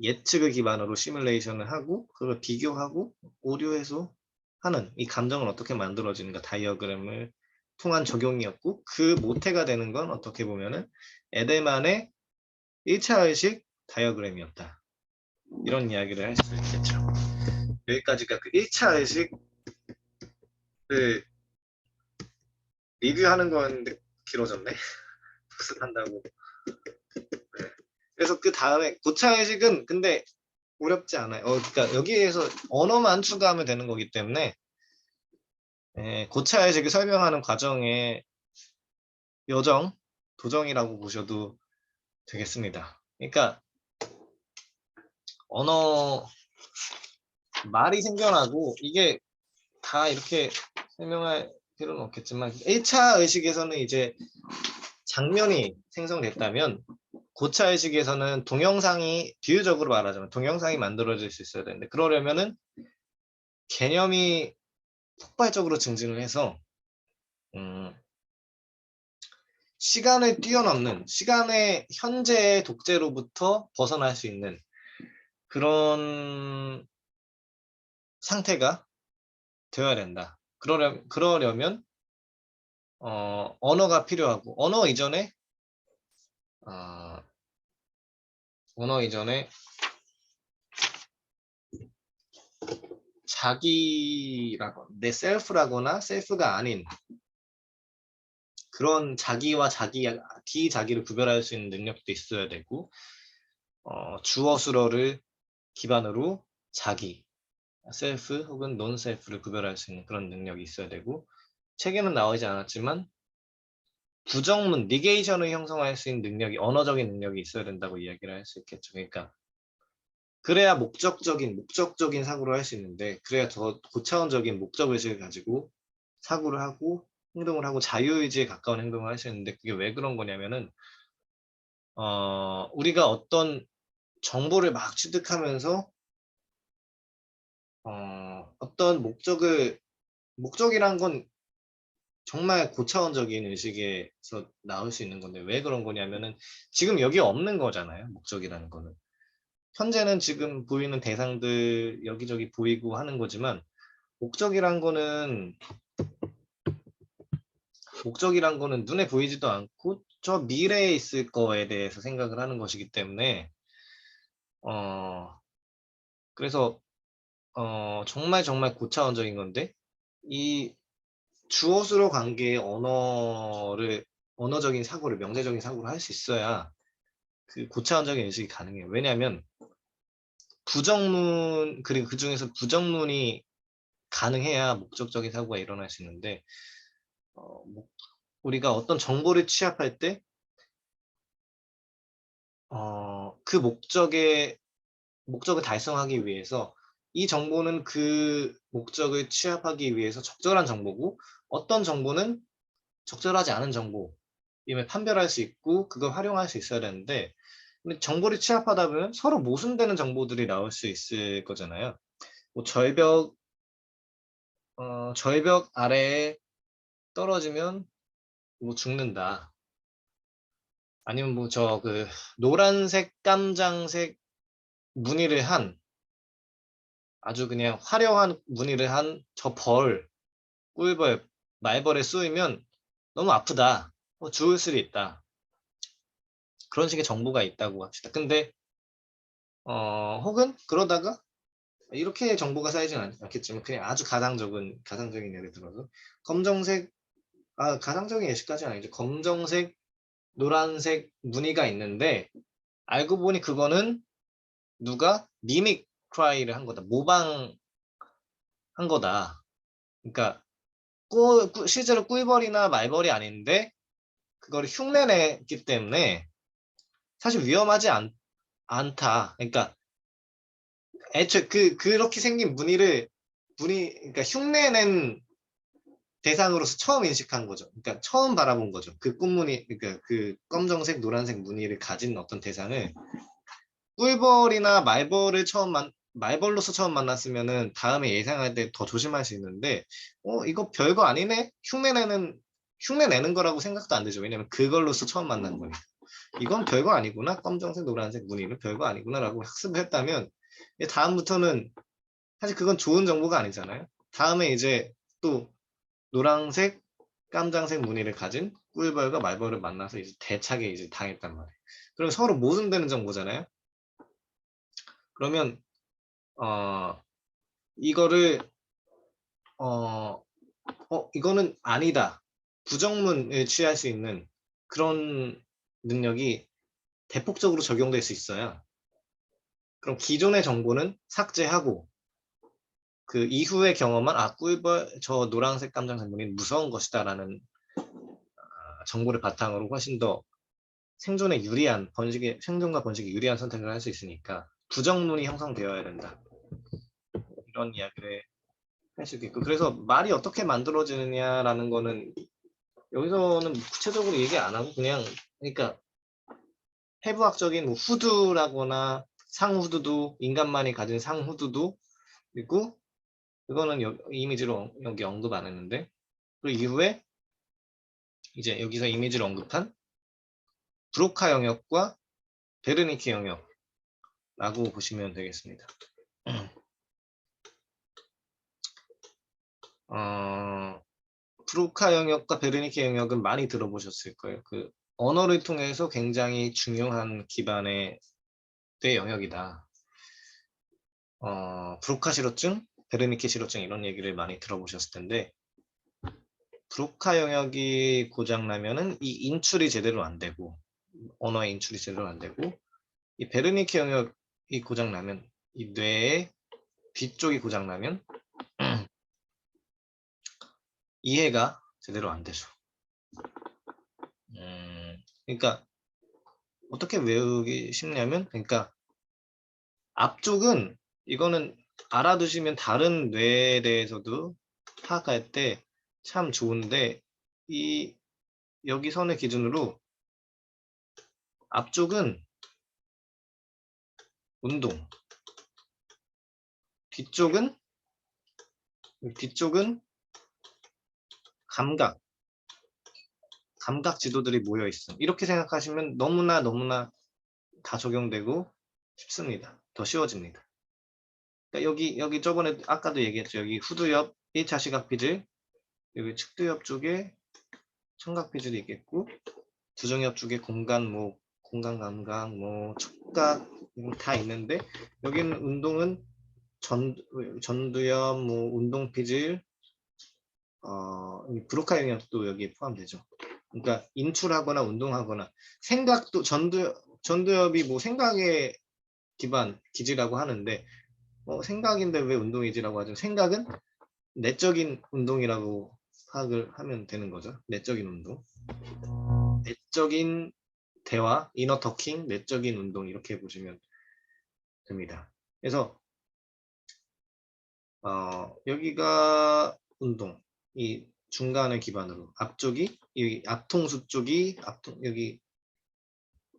예측을 기반으로 시뮬레이션을 하고 그걸 비교하고 오류 해소하는 이 감정을 어떻게 만들어지는가 다이어그램을 통한 적용이었고, 그 모태가 되는 건 어떻게 보면은 에델만의 1차 의식 다이어그램이었다. 이런 이야기를 할 수 있겠죠. 여기까지가 그 1차 의식을 리뷰하는 거였는데 길어졌네. 복습한다고. 네. 그래서 그 다음에 고차 의식은 근데 어렵지 않아요. 그러니까 여기에서 언어만 추가하면 되는 거기 때문에 고차 의식을 설명하는 과정의 여정, 도정이라고 보셔도 되겠습니다. 그러니까 언어 말이 생겨나고 이게 다 이렇게 설명할 필요는 없겠지만 1차 의식에서는 이제 장면이 생성됐다면 고차 의식에서는 동영상이, 비유적으로 말하자면 동영상이 만들어질 수 있어야 되는데, 그러려면은 개념이 폭발적으로 증진을 해서 시간을 뛰어넘는, 시간의 현재의 독재로부터 벗어날 수 있는 그런 상태가 되어야 된다. 그러려면 언어가 필요하고, 어, 언어 이전에 자기라고, 내 셀프라거나 셀프가 아닌 그런 자기와 비자기를 구별할 수 있는 능력도 있어야 되고, 주어 수어를 기반으로 자기, 셀프 혹은 논 셀프를 구별할 수 있는 그런 능력이 있어야 되고, 책에는 나오지 않았지만 부정문, 니게이션을 형성할 수 있는 능력이, 언어적인 능력이 있어야 된다고 이야기를 할 수 있겠죠. 그러니까 그래야 목적적인 사고를 할 수 있는데, 그래야 더 고차원적인 목적의식을 가지고 사고를 하고 행동을 하고 자유의지에 가까운 행동을 할 수 있는데, 그게 왜 그런 거냐면은 우리가 어떤 정보를 막 취득하면서 어떤 목적이란 건 정말 고차원적인 의식에서 나올 수 있는 건데, 왜 그런 거냐면은 지금 여기 없는 거잖아요, 목적이라는 거는. 현재는 지금 보이는 대상들 여기저기 보이고 하는 거지만 목적이란 거는 눈에 보이지도 않고 저 미래에 있을 거에 대해서 생각을 하는 것이기 때문에 그래서 정말 정말 고차원적인 건데 이 주어수로 관계의 언어적인 사고를 명제적인 사고를 할 수 있어야 그 고차원적인 인식이 가능해요. 왜냐하면 부정문 그리고 그 중에서 부정문이 가능해야 목적적인 사고가 일어날 수 있는데 우리가 어떤 정보를 취합할 때 그 목적을 달성하기 위해서 이 정보는 그 목적을 취합하기 위해서 적절한 정보고 어떤 정보는 적절하지 않은 정보임을 판별할 수 있고 그걸 활용할 수 있어야 되는데 근데 정보를 취합하다 보면 서로 모순되는 정보들이 나올 수 있을 거잖아요. 뭐 절벽 아래에 떨어지면 뭐 죽는다. 아니면 뭐 저 그 노란색, 깜장색 무늬를 한 아주 그냥 화려한 무늬를 한 저 꿀벌, 말벌에 쏘이면 너무 아프다. 죽을 수도 있다. 그런 식의 정보가 있다고 합시다. 근데 혹은 그러다가 이렇게 정보가 쌓이진 않겠지만 그냥 아주 가상적인 예를 들어서 가상적인 예시까지는 아니죠. 검정색, 노란색 무늬가 있는데 알고 보니 그거는 누가 미믹 크라이를 한 거다. 모방한 거다. 그러니까 실제로 꿀벌이나 말벌이 아닌데 그거를 흉내냈기 때문에 사실 위험하지 않다. 그러니까 애초에 그렇게 생긴 그러니까 흉내낸 대상으로서 처음 인식한 거죠. 그러니까 처음 바라본 거죠. 그 꽃무늬, 그러니까 그 검정색, 노란색 무늬를 가진 어떤 대상을 꿀벌이나 말벌로서 처음 만났으면은 다음에 예상할 때 더 조심할 수 있는데, 이거 별거 아니네? 흉내내는 거라고 생각도 안 되죠. 왜냐면 그걸로서 처음 만난 거니까. 이건 별거 아니구나. 검정색, 노란색 무늬는 별거 아니구나라고 학습을 했다면, 다음부터는 사실 그건 좋은 정보가 아니잖아요. 다음에 이제 또 노란색, 깜장색 무늬를 가진 꿀벌과 말벌을 만나서 이제 대차게 이제 당했단 말이에요. 그럼 서로 모순되는 정보잖아요. 그러면 이거를 이거는 아니다. 부정문을 취할 수 있는 그런 능력이 대폭적으로 적용될 수 있어요. 그럼 기존의 정보는 삭제하고 그 이후에 경험한 꿀벌 저 노란색 깜장색 무늬는 무서운 것이다라는 정보를 바탕으로 훨씬 더 생존과 번식에 유리한 선택을 할 수 있으니까 부정문이 형성되어야 된다. 이런 이야기를 할 수 있고 그래서 말이 어떻게 만들어지느냐라는 거는 여기서는 구체적으로 얘기 안 하고 그냥 그러니까 해부학적인 뭐 후두라거나 상후두도 인간만이 가진 상후두도 있고 그거는 이미지로 여기 언급 안 했는데 그 이후에 이제 여기서 이미지를 언급한 브로카 영역과 베르니케 영역라고 보시면 되겠습니다. 브로카 영역과 베르니케 영역은 많이 들어보셨을 거예요. 그 언어를 통해서 굉장히 중요한 기반의 영역이다. 브로카 실어증, 베르니케 실어증 이런 얘기를 많이 들어보셨을 텐데 브로카 영역이 고장나면은 이 인출이 제대로 안 되고 언어의 인출이 제대로 안 되고 이 베르니케 영역이 고장나면 이 뇌의 뒤쪽이 고장나면 이해가 제대로 안 되죠. 그러니까 어떻게 외우기 쉽냐면 그러니까 앞쪽은 이거는 알아두시면 다른 뇌에 대해서도 파악할 때 참 좋은데 여기 선을 기준으로 앞쪽은 운동, 뒤쪽은 감각 지도들이 모여 있어. 이렇게 생각하시면 너무나 다 적용되고 쉽습니다. 더 쉬워집니다. 그러니까 여기 저번에 아까도 얘기했죠. 여기 후두 옆 1차 시각 피질, 여기 측두 옆 쪽에 청각 피질이 있겠고, 두정 옆 쪽에 공간, 뭐 공간 감각, 뭐 촉각 다 있는데, 여기는 운동은 전두엽, 뭐 운동 피질, 브로카 영역도 여기에 포함되죠. 그러니까 인출하거나 운동하거나 생각도 전두엽이 뭐 생각의 기지라고 하는데 생각인데 왜 운동이지라고 하죠. 생각은 내적인 운동이라고 파악을 하면 되는 거죠. 내적인 운동. 내적인 대화, 이너 터킹, 내적인 운동 이렇게 보시면 됩니다. 그래서 여기가 운동, 이 중간을 기반으로 앞쪽이 여기 앞통수 쪽이 여기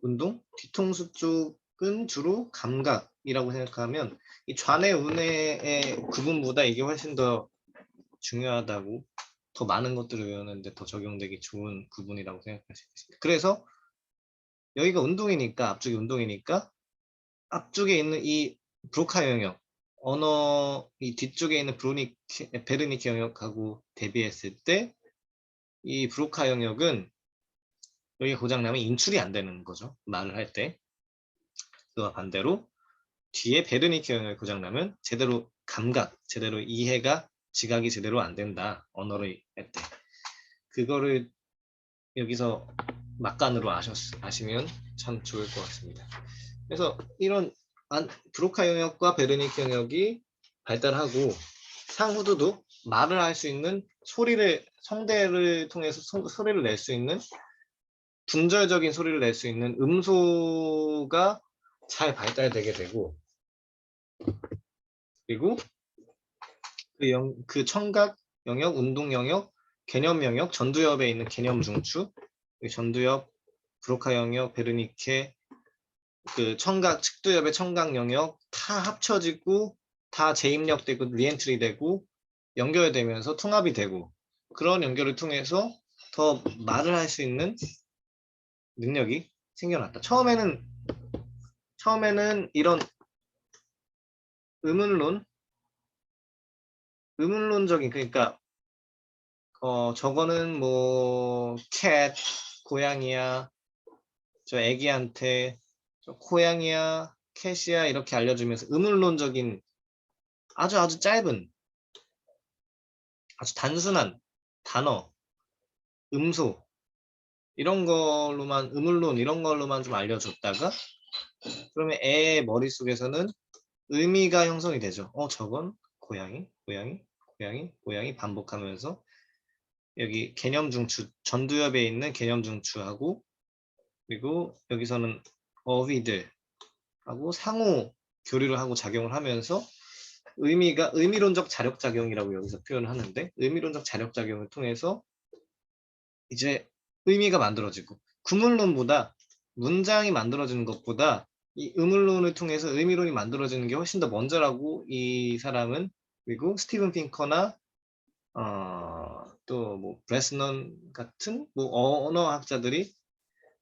운동, 뒤통수 쪽은 주로 감각이라고 생각하면 이 좌뇌 우뇌의 구분보다 이게 훨씬 더 중요하다고 더 많은 것들을 외우는데 더 적용되기 좋은 구분이라고 생각할 수 있습니다. 그래서 여기가 운동이니까 앞쪽이 운동이니까 앞쪽에 있는 이 브로카 영역 언어 이 뒤쪽에 있는 베르니케 영역하고 대비했을 때 이 브로카 영역은 여기 고장나면 인출이 안 되는 거죠. 말을 할 때. 그와 반대로 뒤에 베르니케 영역이 고장나면 제대로 제대로 이해가 지각이 제대로 안 된다. 언어를 할 때. 그거를 여기서 막간으로 아시면 참 좋을 것 같습니다. 그래서 이런 브로카 영역과 베르니케 영역이 발달하고 상후두도 말을 할 수 있는 성대를 통해서 소리를 낼 수 있는 분절적인 소리를 낼 수 있는 음소가 잘 발달되게 되고 그리고 그 청각 영역, 운동 영역, 개념 영역, 전두엽에 있는 개념 중추, 전두엽, 브로카 영역, 베르니케, 그 청각, 측두엽의 청각 영역 다 합쳐지고 다 재입력되고 리엔트리 되고 연결되면서 통합이 되고 그런 연결을 통해서 더 말을 할 수 있는 능력이 생겨났다. 처음에는 이런 의문론적인 그러니까 저거는 뭐 cat 고양이야 저 애기한테 저 고양이야 캣이야 이렇게 알려주면서 의문론적인 아주 짧은 아주 단순한 단어 음소 이런 걸로만 의문론 이런 걸로만 좀 알려줬다가 그러면 애의 머릿속에서는 의미가 형성이 되죠. 저건 고양이 반복하면서 여기 개념 중추 전두엽에 있는 개념 중추하고 그리고 여기서는 어휘들하고 상호 교류를 하고 작용을 하면서 의미론적 자력작용이라고 여기서 표현을 하는데 의미론적 자력작용을 통해서 이제 의미가 만들어지고 구문론보다 문장이 만들어지는 것보다 이 의문론을 통해서 의미론이 만들어지는 게 훨씬 더 먼저라고 이 사람은 그리고 스티븐 핑커나 또 뭐 브레스넌 같은 뭐 언어학자들이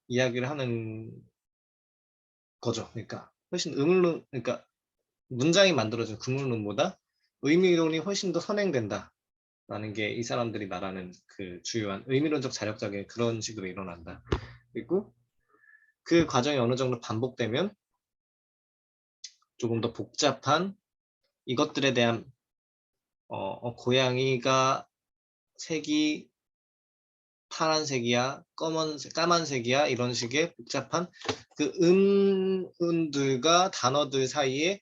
이야기를 하는 거죠. 그러니까 훨씬 그러니까 문장이 만들어진 구문론보다 의미론이 훨씬 더 선행된다. 라는 게 이 사람들이 말하는 그 주요한 의미론적 자력작용이 그런 식으로 일어난다. 그리고 그 과정이 어느 정도 반복되면 조금 더 복잡한 이것들에 대한 고양이가 색이 파란색이야, 까만색이야 이런 식의 복잡한 그 음운들과 단어들 사이에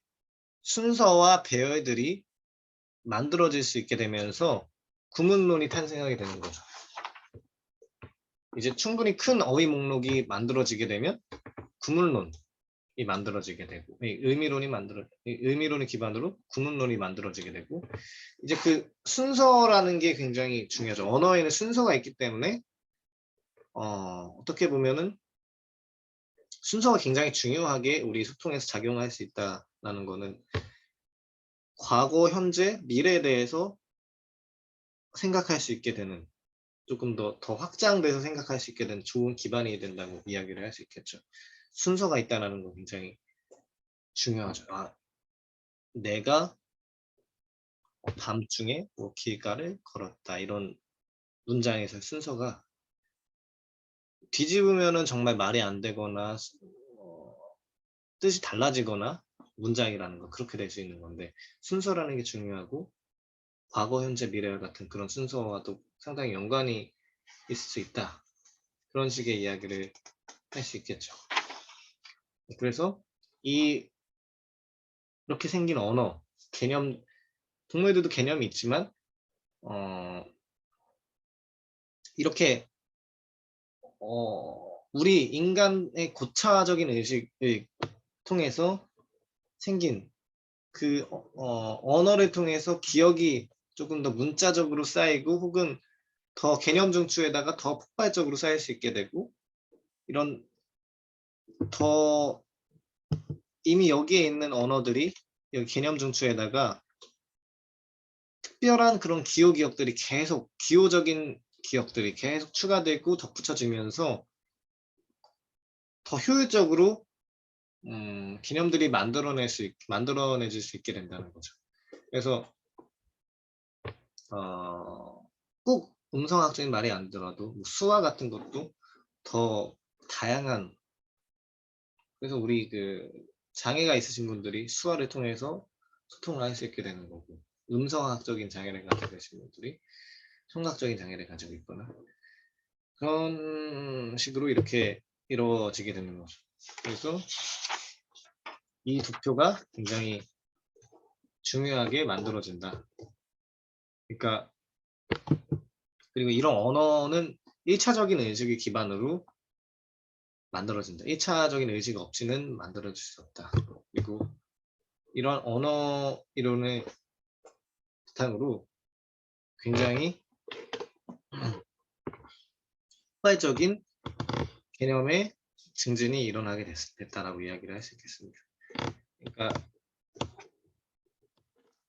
순서와 배열들이 만들어질 수 있게 되면서 구문론이 탄생하게 되는 거죠. 이제 충분히 큰 어휘 목록이 만들어지게 되면 구문론이 만들어지게 되고 의미론을 기반으로 구문론이 만들어지게 되고 이제 그 순서라는 게 굉장히 중요하죠. 언어에는 순서가 있기 때문에 어떻게 보면은 순서가 굉장히 중요하게 우리 소통에서 작용할 수 있다는 거는 과거, 현재, 미래에 대해서 생각할 수 있게 되는 조금 더 확장돼서 생각할 수 있게 되는 좋은 기반이 된다고 이야기를 할 수 있겠죠. 순서가 있다는 거 굉장히 중요하죠. 내가 밤중에 뭐 길가를 걸었다. 이런 문장에서 순서가 뒤집으면은 정말 말이 안 되거나 어, 뜻이 달라지거나 문장이라는 거 그렇게 될 수 있는 건데 순서라는 게 중요하고 과거, 현재, 미래 같은 그런 순서와도 상당히 연관이 있을 수 있다. 그런 식의 이야기를 할 수 있겠죠. 그래서 이렇게 생긴 언어, 개념, 동물들도 개념이 있지만 이렇게 우리 인간의 고차적인 의식을 통해서 생긴 그 언어를 통해서 기억이 조금 더 문자적으로 쌓이고 혹은 더 개념 중추에다가 더 폭발적으로 쌓일 수 있게 되고 이런 더 이미 여기에 있는 언어들이 여기 개념 중추에다가 특별한 그런 기억들이 계속 기호적인 기억들이 계속 추가되고 덧붙여지면서 더 효율적으로 개념들이 만들어내질 수 있게 된다는 거죠. 그래서 꼭 음성학적인 말이 아니더라도 뭐 수화 같은 것도 더 다양한 그래서 우리 그 장애가 있으신 분들이 수화를 통해서 소통을 할 수 있게 되는 거고 음성학적인 장애를 가지고 계신 분들이 청각적인 장애를 가지고 있거나 그런 식으로 이렇게 이루어지게 되는 거죠. 그래서 이 두 표가 굉장히 중요하게 만들어진다. 그러니까 그리고 이런 언어는 1차적인 의식을 기반으로 만들어진다. 1차적인 의식 없이는 만들어질 수 없다. 그리고 이런 언어 이론을 바탕으로 굉장히 폭발적인 개념의 증진이 일어나게 됐다라고 이야기를 할 수 있겠습니다. 그러니까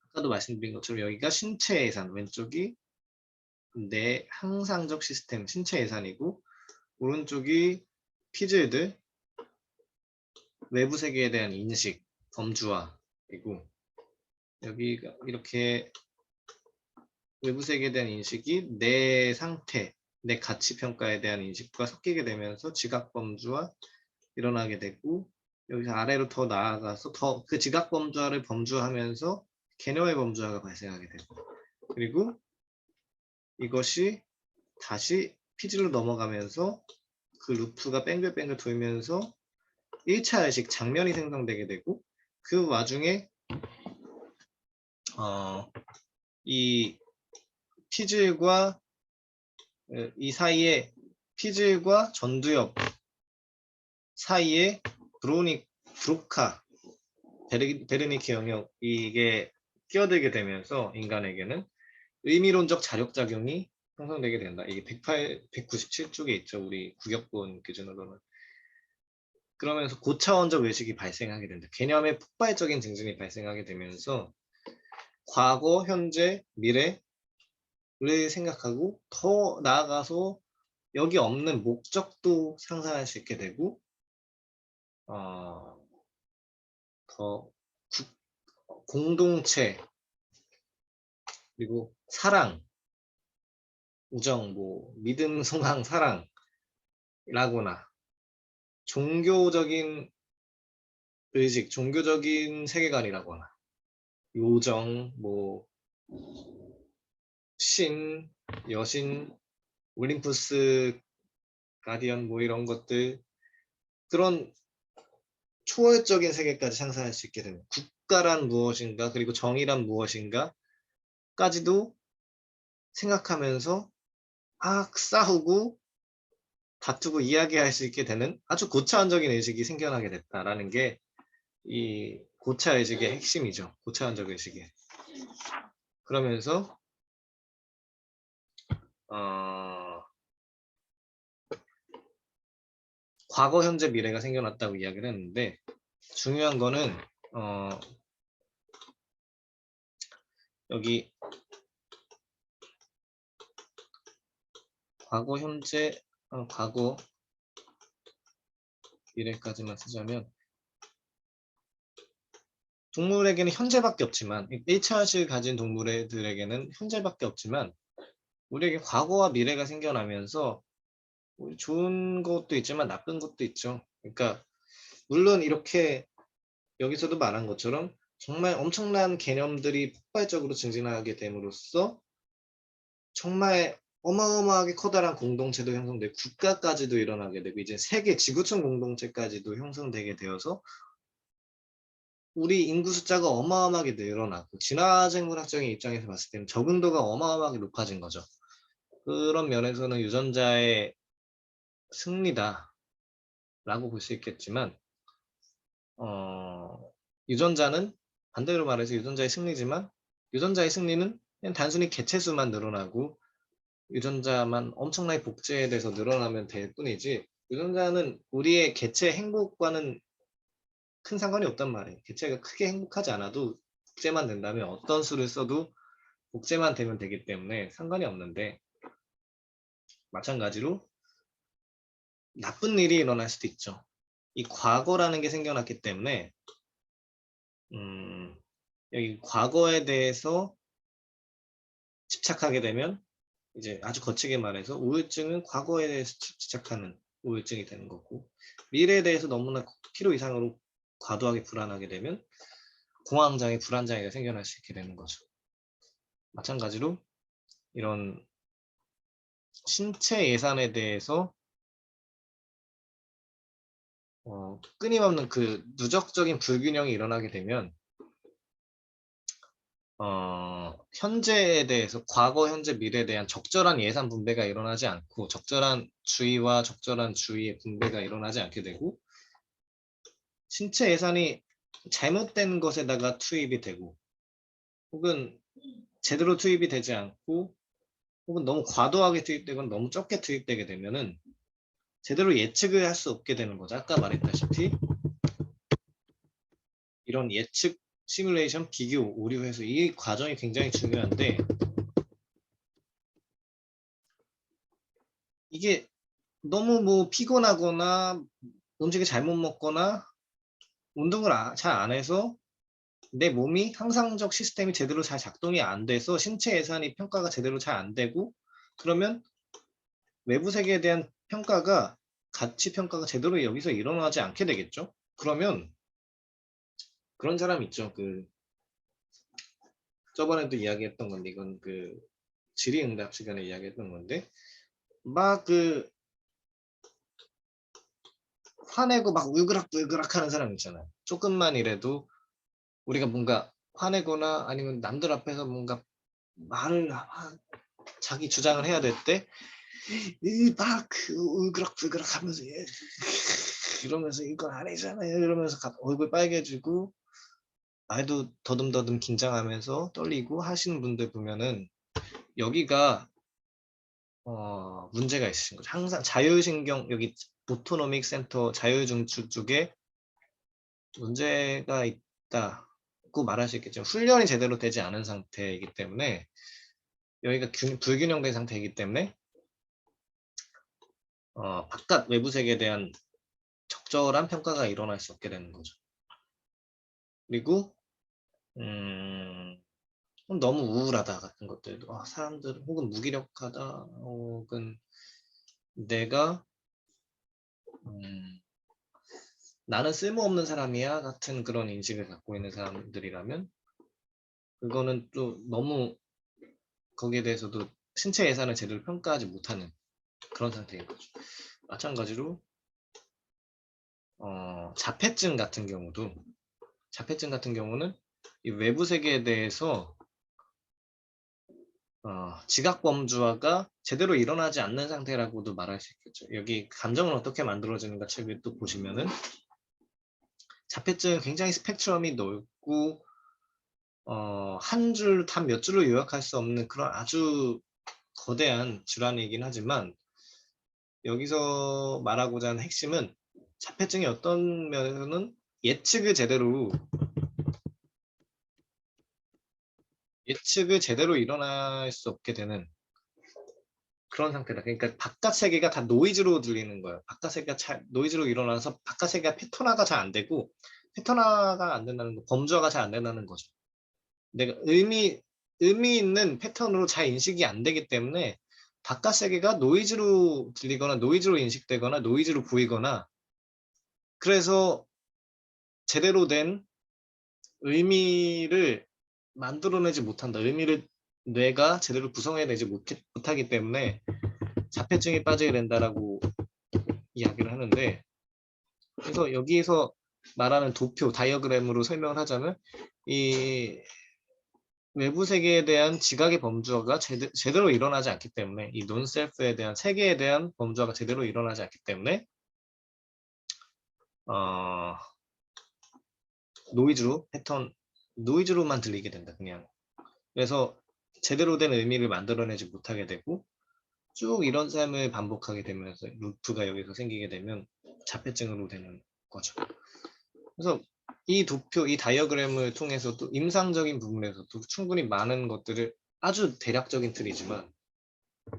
아까도 말씀드린 것처럼 여기가 신체 예산, 왼쪽이 내 항상적 시스템, 신체 예산이고 오른쪽이 피즐들, 외부 세계에 대한 인식, 범주화이고 여기가 이렇게 외부 세계에 대한 인식이 내 상태, 내 가치 평가에 대한 인식과 섞이게 되면서 지각 범주화 일어나게 되고 여기서 아래로 더 나아가서 더 그 지각 범주화를 범주화하면서 개념의 범주화가 발생하게 되고 그리고 이것이 다시 피질로 넘어가면서 그 루프가 뺑글뺑글 돌면서 1차 의식 장면이 생성되게 되고 그 와중에 이 피즐과 이 사이에 피즐과 전두엽 사이에 브로카 베르니키 영역 이게 끼어들게 되면서 인간에게는 의미론적 자력작용이 형성되게 된다. 이게 197쪽에 있죠. 우리 구격본 기준으로는. 그러면서 고차원적 의식이 발생하게 된다. 개념의 폭발적인 증진이 발생하게 되면서 과거, 현재, 미래를 생각하고 더 나아가서 여기 없는 목적도 상상할 수 있게 되고 더 공동체 그리고 사랑, 우정, 뭐 믿음, 소망, 사랑이라거나 종교적인 의식, 종교적인 세계관이라거나 요정, 뭐 신, 여신, 올림푸스, 가디언 뭐 이런 것들 그런 초월적인 세계까지 상상할 수 있게 되는 국가란 무엇인가 그리고 정의란 무엇인가 까지도 생각하면서 싸우고 다투고 이야기할 수 있게 되는 아주 고차원적인 의식이 생겨나게 됐다라는 게 이 고차 의식의 핵심이죠. 고차원적 의식의. 그러면서 과거, 현재, 미래가 생겨났다고 이야기를 했는데 중요한 거는 여기 과거, 현재, 과거, 미래까지만 쓰자면 동물에게는 현재밖에 없지만 1차의식을 가진 동물들에게는 현재밖에 없지만 우리에게 과거와 미래가 생겨나면서 좋은 것도 있지만 나쁜 것도 있죠. 그러니까 물론 이렇게 여기서도 말한 것처럼 정말 엄청난 개념들이 폭발적으로 증진하게 됨으로써 정말 어마어마하게 커다란 공동체도 형성되고 국가까지도 일어나게 되고 이제 세계 지구촌 공동체까지도 형성되게 되어서 우리 인구 숫자가 어마어마하게 늘어나고 진화생물학적인 입장에서 봤을 때는 적응도가 어마어마하게 높아진 거죠. 그런 면에서는 유전자의 승리다 라고 볼 수 있겠지만 유전자는 반대로 말해서 유전자의 승리지만 유전자의 승리는 그냥 단순히 개체수만 늘어나고 유전자만 엄청나게 복제돼서 늘어나면 될 뿐이지 유전자는 우리의 개체 행복과는 큰 상관이 없단 말이에요. 개체가 크게 행복하지 않아도 복제만 된다면 어떤 수를 써도 복제만 되면 되기 때문에 상관이 없는데 마찬가지로 나쁜 일이 일어날 수도 있죠. 이 과거라는 게 생겨났기 때문에 여기 과거에 대해서 집착하게 되면 이제 아주 거치게 말해서 우울증은 과거에 대해서 집착하는 우울증이 되는 거고 미래에 대해서 너무나 필요 이상으로 과도하게 불안하게 되면 공황장애, 불안장애가 생겨날 수 있게 되는 거죠. 마찬가지로 이런 신체 예산에 대해서 끊임없는 그 누적적인 불균형이 일어나게 되면 현재에 대해서 과거, 현재, 미래에 대한 적절한 예산 분배가 일어나지 않고 적절한 주의와 적절한 주의의 분배가 일어나지 않게 되고 신체 예산이 잘못된 것에다가 투입이 되고 혹은 제대로 투입이 되지 않고 혹은 너무 과도하게 투입되거나 너무 적게 투입되게 되면은 제대로 예측을 할 수 없게 되는 거죠. 아까 말했다시피 이런 예측, 시뮬레이션, 비교, 오류, 해서 이 과정이 굉장히 중요한데 이게 너무 뭐 피곤하거나 음식을 잘못 먹거나 운동을 잘 안 해서 내 몸이 항상적 시스템이 제대로 잘 작동이 안 돼서 신체 예산이 평가가 제대로 잘 안 되고 그러면 외부 세계에 대한 평가가 가치 평가가 제대로 여기서 일어나지 않게 되겠죠. 그러면 그런 사람 있죠. 그 저번에도 이야기했던 건데 이건 그 질의응답 시간에 이야기했던 건데 막 그 화내고 막 울그락불그락 하는 사람 있잖아요. 조금만 이래도 우리가 뭔가 화내거나 아니면 남들 앞에서 뭔가 말을 자기 주장을 해야 될 때 막 울그락불그락 하면서 이러면서 이건 아니잖아요 이러면서 얼굴 빨개지고 말도 더듬더듬 긴장하면서 떨리고 하시는 분들 보면은 여기가 문제가 있으신 거죠. 항상 자율신경 여기 오토노믹 센터 자율중추 쪽에 문제가 있다고 말할 수 있겠죠. 훈련이 제대로 되지 않은 상태이기 때문에 여기가 불균형된 상태이기 때문에 바깥 외부 세계에 대한 적절한 평가가 일어날 수 없게 되는 거죠. 그리고 너무 우울하다 같은 것들도 사람들 혹은 무기력하다 혹은 내가 나는 쓸모없는 사람이야 같은 그런 인식을 갖고 있는 사람들이라면 그거는 또 너무 거기에 대해서도 신체 예산을 제대로 평가하지 못하는 그런 상태인 거죠. 마찬가지로 자폐증 같은 경우는 이 외부 세계에 대해서 지각 범주화가 제대로 일어나지 않는 상태라고도 말할 수 있겠죠. 여기 감정은 어떻게 만들어지는가 책을 또 보시면은 자폐증은 굉장히 스펙트럼이 넓고 한 몇 줄로 요약할 수 없는 그런 아주 거대한 질환이긴 하지만 여기서 말하고자 하는 핵심은 자폐증이 어떤 면에서는 예측을 제대로 일어날 수 없게 되는 그런 상태다. 그러니까 바깥 세계가 다 노이즈로 들리는 거예요. 바깥 세계가 노이즈로 일어나서 바깥 세계가 패턴화가 잘 안 되고 패턴화가 안 된다는 거, 범주화가 잘 안 된다는 거죠. 내가 의미 있는 패턴으로 잘 인식이 안 되기 때문에 바깥 세계가 노이즈로 들리거나 노이즈로 인식되거나 노이즈로 보이거나, 그래서 제대로 된 의미를 만들어내지 못한다. 의미를 뇌가 제대로 구성해내지 못하기 때문에 자폐증에 빠지게 된다라고 이야기를 하는데, 그래서 여기에서 말하는 도표, 다이어그램으로 설명을 하자면 이 외부 세계에 대한 지각의 범주화가 제대로 일어나지 않기 때문에, 이 논셀프에 대한 세계에 대한 범주화가 제대로 일어나지 않기 때문에 노이즈로 노이즈로만 들리게 된다. 그냥. 그래서 제대로 된 의미를 만들어내지 못하게 되고 쭉 이런 삶을 반복하게 되면서 루프가 여기서 생기게 되면 자폐증으로 되는 거죠. 그래서 이 도표, 이 다이어그램을 통해서도 임상적인 부분에서도 충분히 많은 것들을, 아주 대략적인 틀이지만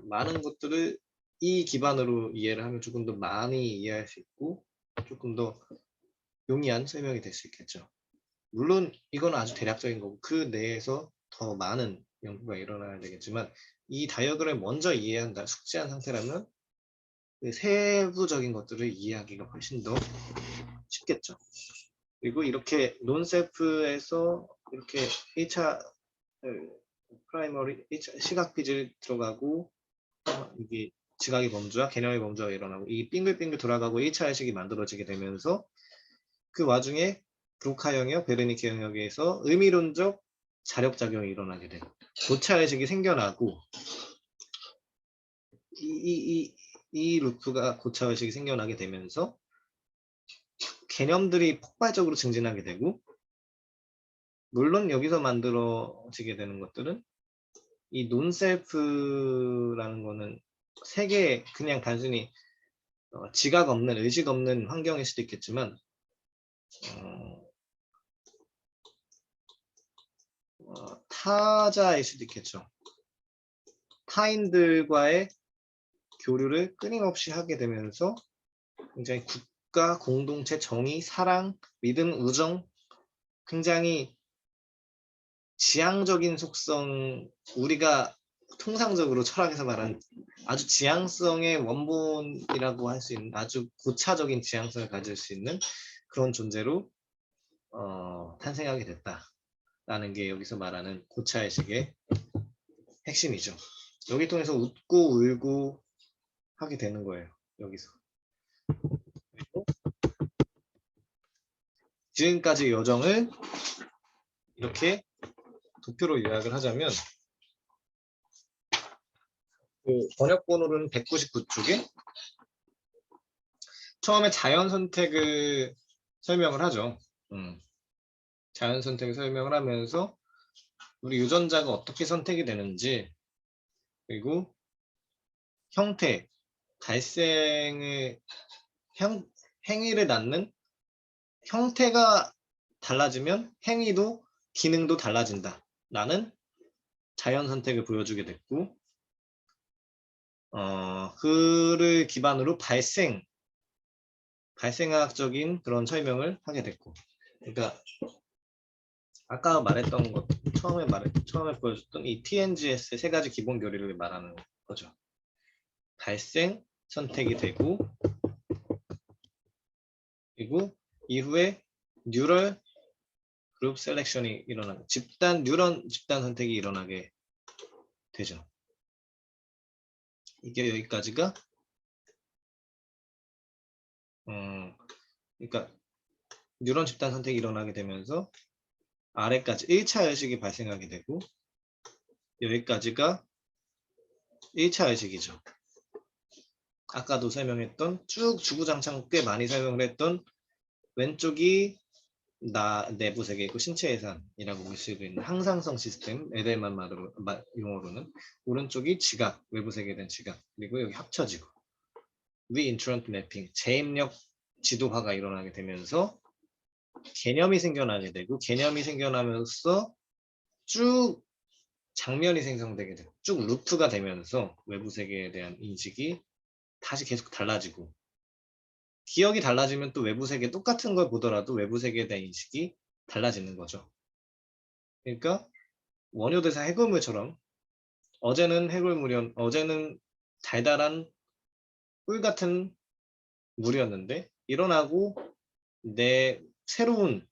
많은 것들을 이 기반으로 이해를 하면 조금 더 많이 이해할 수 있고 조금 더 용이한 설명이 될 수 있겠죠. 물론 이건 아주 대략적인 거고 그 내에서 더 많은 연구가 일어나야 되겠지만, 이 다이어그램을 먼저 이해한다, 숙지한 상태라면 그 세부적인 것들을 이해하기가 훨씬 더 쉽겠죠. 그리고 이렇게 논셀프에서 이렇게 1차 프라이머리 1차 시각 빚을 들어가고 이게 지각의 범주와 개념의 범주가 일어나고 이 빙글빙글 돌아가고 1차 의식이 만들어지게 되면서 그 와중에 브로카 영역, 베르니케 영역에서 의미론적 자력작용이 일어나게 돼요. 고차 의식이 생겨나고 이 루프가 고차 의식이 생겨나게 되면서 개념들이 폭발적으로 증진하게 되고, 물론 여기서 만들어지게 되는 것들은 이 논셀프라는 거는 세계, 그냥 단순히 지각 없는, 의식 없는 환경일 수도 있겠지만 타자일 수도 있겠죠. 타인들과의 교류를 끊임없이 하게 되면서 굉장히 국가, 공동체, 정의, 사랑, 믿음, 우정, 굉장히 지향적인 속성, 우리가 통상적으로 철학에서 말하는 아주 지향성의 원본이라고 할 수 있는 아주 고차적인 지향성을 가질 수 있는 그런 존재로 탄생하게 됐다라는 게 여기서 말하는 고차의식의 핵심이죠. 여기 통해서 웃고 울고 하게 되는 거예요. 여기서. 그리고 지금까지 여정을 이렇게 도표로 요약을 하자면, 그 번역 번호는 199쪽에 처음에 자연 선택을 설명을 하죠. 자연 선택을 설명을 하면서 우리 유전자가 어떻게 선택이 되는지, 그리고 형태, 발생의 행위를 낳는 형태가 달라지면 행위도 기능도 달라진다 라는 자연 선택을 보여주게 됐고, 그를 기반으로 발생학적인 그런 설명을 하게 됐고, 그러니까 아까 말했던 것, 처음에 보여줬던 이 TNGS의 세 가지 기본 교리를 말하는 거죠. 발생, 선택이 되고, 그리고 이후에 뉴럴 그룹 셀렉션이 일어나고 뉴런 집단 선택이 일어나게 되죠. 이게 여기까지가 그러니까 뉴런 집단 선택이 일어나게 되면서 아래까지 1차 의식이 발생하게 되고, 여기까지가 1차 의식이죠. 아까도 설명했던 쭉 주구장창 꽤 많이 설명을 했던 왼쪽이 내부 세계이고 신체 예산이라고 볼 수도 있는 항상성 시스템, 에델만 용어로는, 오른쪽이 지각, 외부 세계에 대한 지각, 그리고 여기 합쳐지고 리인트런트 매핑, 재입력 지도화가 일어나게 되면서 개념이 생겨나게 되고, 개념이 생겨나면서 쭉 장면이 생성되게 되고 쭉 루프가 되면서 외부 세계에 대한 인식이 다시 계속 달라지고, 기억이 달라지면 또 외부 세계 똑같은 걸 보더라도 외부 세계에 대한 인식이 달라지는 거죠. 그러니까 원효대사 해골물처럼 어제는 달달한 꿀 같은 물이었는데 일어나고 내 새로운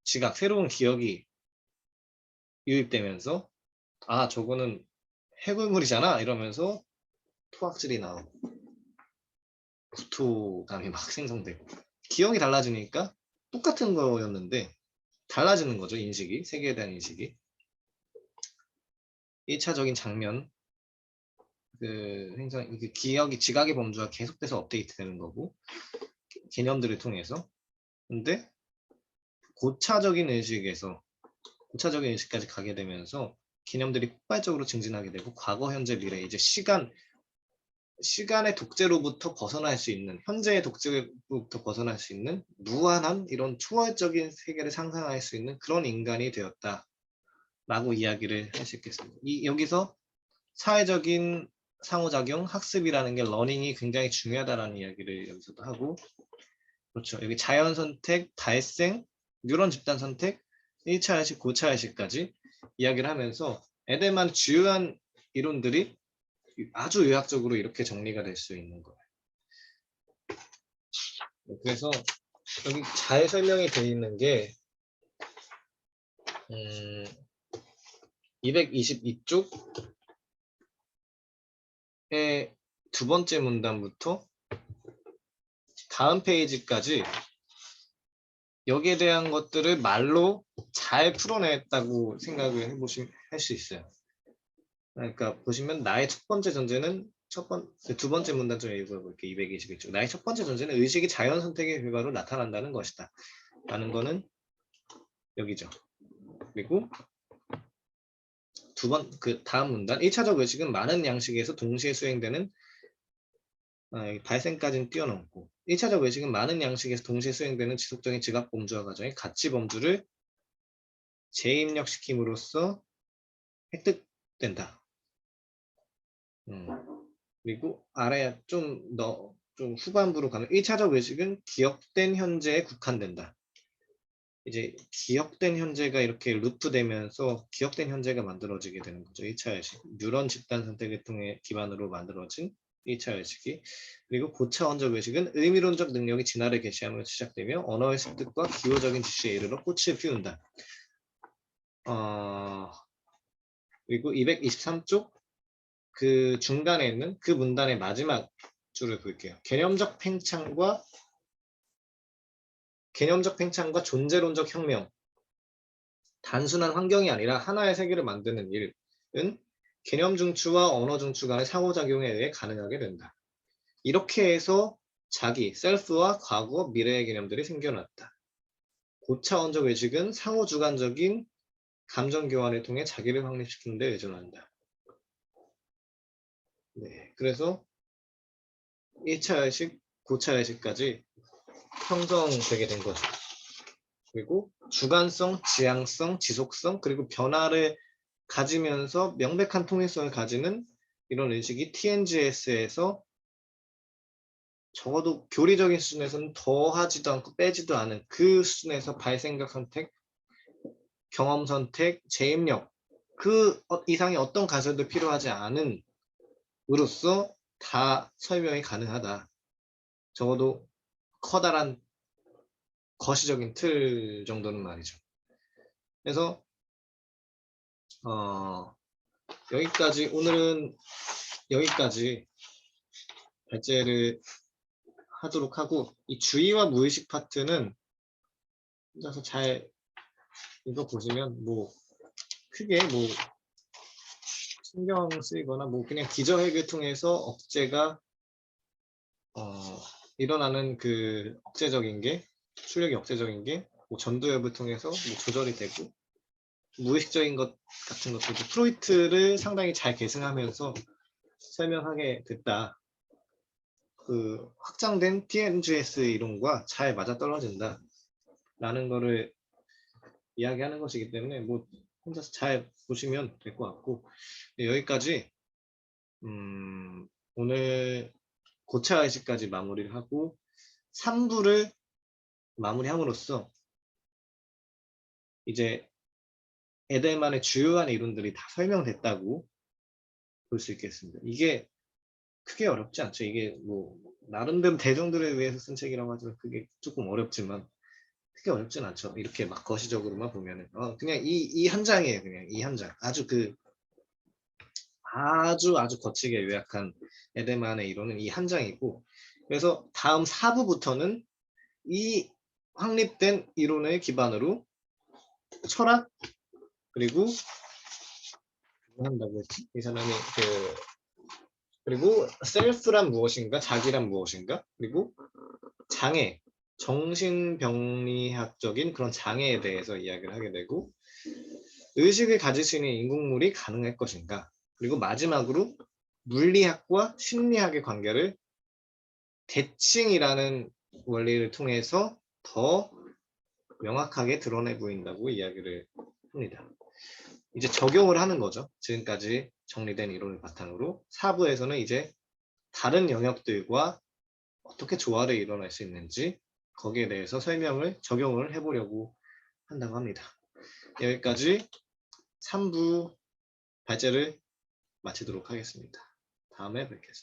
새로운 기억이 유입되면서 아 저거는 해골물이잖아 이러면서 토악질이 나오고 구토감이 막 생성되고 기억이 달라지니까 똑같은 거였는데 달라지는 거죠. 인식이 세계에 대한 인식이 1차적인 장면 그 기억이 지각의 범주가 계속돼서 업데이트되는 거고 개념들을 통해서 근데 고차적인 의식까지 가게 되면서 개념들이 폭발적으로 증진하게 되고 과거, 현재, 미래 이제 시간의 독재로부터 벗어날 수 있는 현재의 독재로부터 벗어날 수 있는 무한한 이런 초월적인 세계를 상상할 수 있는 그런 인간이 되었다라고 이야기를 할 수 있겠습니다. 여기서 사회적인 상호작용, 학습이라는 게 러닝이 굉장히 중요하다라는 이야기를 여기서도 하고 그렇죠. 여기 자연 선택, 발생, 뉴런 집단 선택, 1차 의식, 고차 의식까지 이야기를 하면서 에덴만 주요한 이론들이 아주 요약적으로 이렇게 정리가 될 수 있는 거예요. 그래서 여기 잘 설명이 되어 있는 게 222쪽의 두 번째 문단부터 다음 페이지까지 여기에 대한 것들을 말로 잘 풀어냈다고 생각을 해보시면 할 수 있어요. 그러니까 보시면 나의 첫 번째 전제는 두 번째 문단 좀 읽어볼게요. 221쪽. 나의 첫 번째 전제는 의식이 자연 선택의 결과로 나타난다는 것이다. 라는 거는 여기죠. 그리고 그 다음 문단 1차적 의식은 많은 양식에서 동시에 수행되는 발생까지는 띄워놓고 1차적 의식은 많은 양식에서 동시에 수행되는 지속적인 지각 범주와 과정의 가치 범주를 재입력시킴으로써 획득된다. 그리고 아래 좀 후반부로 가면 1차적 의식은 기억된 현재에 국한된다. 이제 기억된 현재가 이렇게 루프되면서 기억된 현재가 만들어지게 되는 거죠. 1차 의식. 뉴런 집단 선택을 통해 기반으로 만들어진 1차 의식이. 그리고 고차원적 의식은 의미론적 능력이 진화를 개시하며 시작되며 언어의 습득과 기호적인 지시에 이르러 꽃을 피운다. 그리고 223쪽 그 중간에 있는 그 문단의 마지막 줄을 볼게요. 개념적 팽창과 존재론적 혁명. 단순한 환경이 아니라 하나의 세계를 만드는 일은 개념 중추와 언어 중추 간의 상호작용에 의해 가능하게 된다. 이렇게 해서 자기, 셀프와 과거, 미래의 개념들이 생겨났다. 고차원적 의식은 상호주관적인 감정 교환을 통해 자기를 확립시키는 데 의존한다. 네, 그래서 1차 의식, 고차 의식까지 형성되게 된 거죠. 그리고 주관성, 지향성, 지속성, 그리고 변화를 가지면서 명백한 통일성을 가지는 이런 의식이 TNGS에서 적어도 교리적인 수준에서는 더하지도 않고 빼지도 않은 그 수준에서 발생각 선택, 경험 선택, 재입력 그 이상의 어떤 가설도 필요하지 않은 으로써 다 설명이 가능하다. 적어도 커다란 거시적인 틀 정도는 말이죠. 그래서 오늘은 여기까지 발제를 하도록 하고 이 주의와 무의식 파트는 혼자서 잘 읽어보시면 크게 신경 쓰이거나 그냥 기저핵을 통해서 억제가 일어나는 그 억제적인 게 출력이 억제적인 게 전두엽을 통해서 조절이 되고 무의식적인 것 같은 것들도 프로이트를 상당히 잘 계승하면서 설명하게 됐다. 그 확장된 TNGS 이론과 잘 맞아떨어진다 라는 거를 이야기하는 것이기 때문에 혼자서 잘 보시면 될 것 같고 여기까지 오늘 고차 의식까지 마무리를 하고 3부를 마무리함으로써 이제 에델만의 주요한 이론들이 다 설명됐다고 볼 수 있겠습니다. 이게 크게 어렵지 않죠. 이게 뭐 나름대로 대중들에 위해서 쓴 책이라고 하지만 그게 조금 어렵지만 크게 어렵진 않죠. 이렇게 막 거시적으로만 보면은 그냥 이 한 장이에요. 그냥 이 한 장. 아주 거치게 요약한 에델만의 이론은 이 한 장이고, 그래서 다음 4부부터는 이 확립된 이론을 기반으로 철학, 그리고 뭐 한다고 했지? 이 사람이 그리고 셀프란 무엇인가, 자기란 무엇인가, 그리고 장애, 정신병리학적인 그런 장애에 대해서 이야기를 하게 되고, 의식을 가질 수 있는 인공물이 가능할 것인가, 그리고 마지막으로 물리학과 심리학의 관계를 대칭이라는 원리를 통해서 더 명확하게 드러내 보인다고 이야기를 합니다. 이제 적용을 하는 거죠. 지금까지 정리된 이론을 바탕으로 4부에서는 이제 다른 영역들과 어떻게 조화를 일어날 수 있는지 거기에 대해서 적용을 해보려고 한다고 합니다. 여기까지 3부 발제를 마치도록 하겠습니다. 다음에 뵙겠습니다.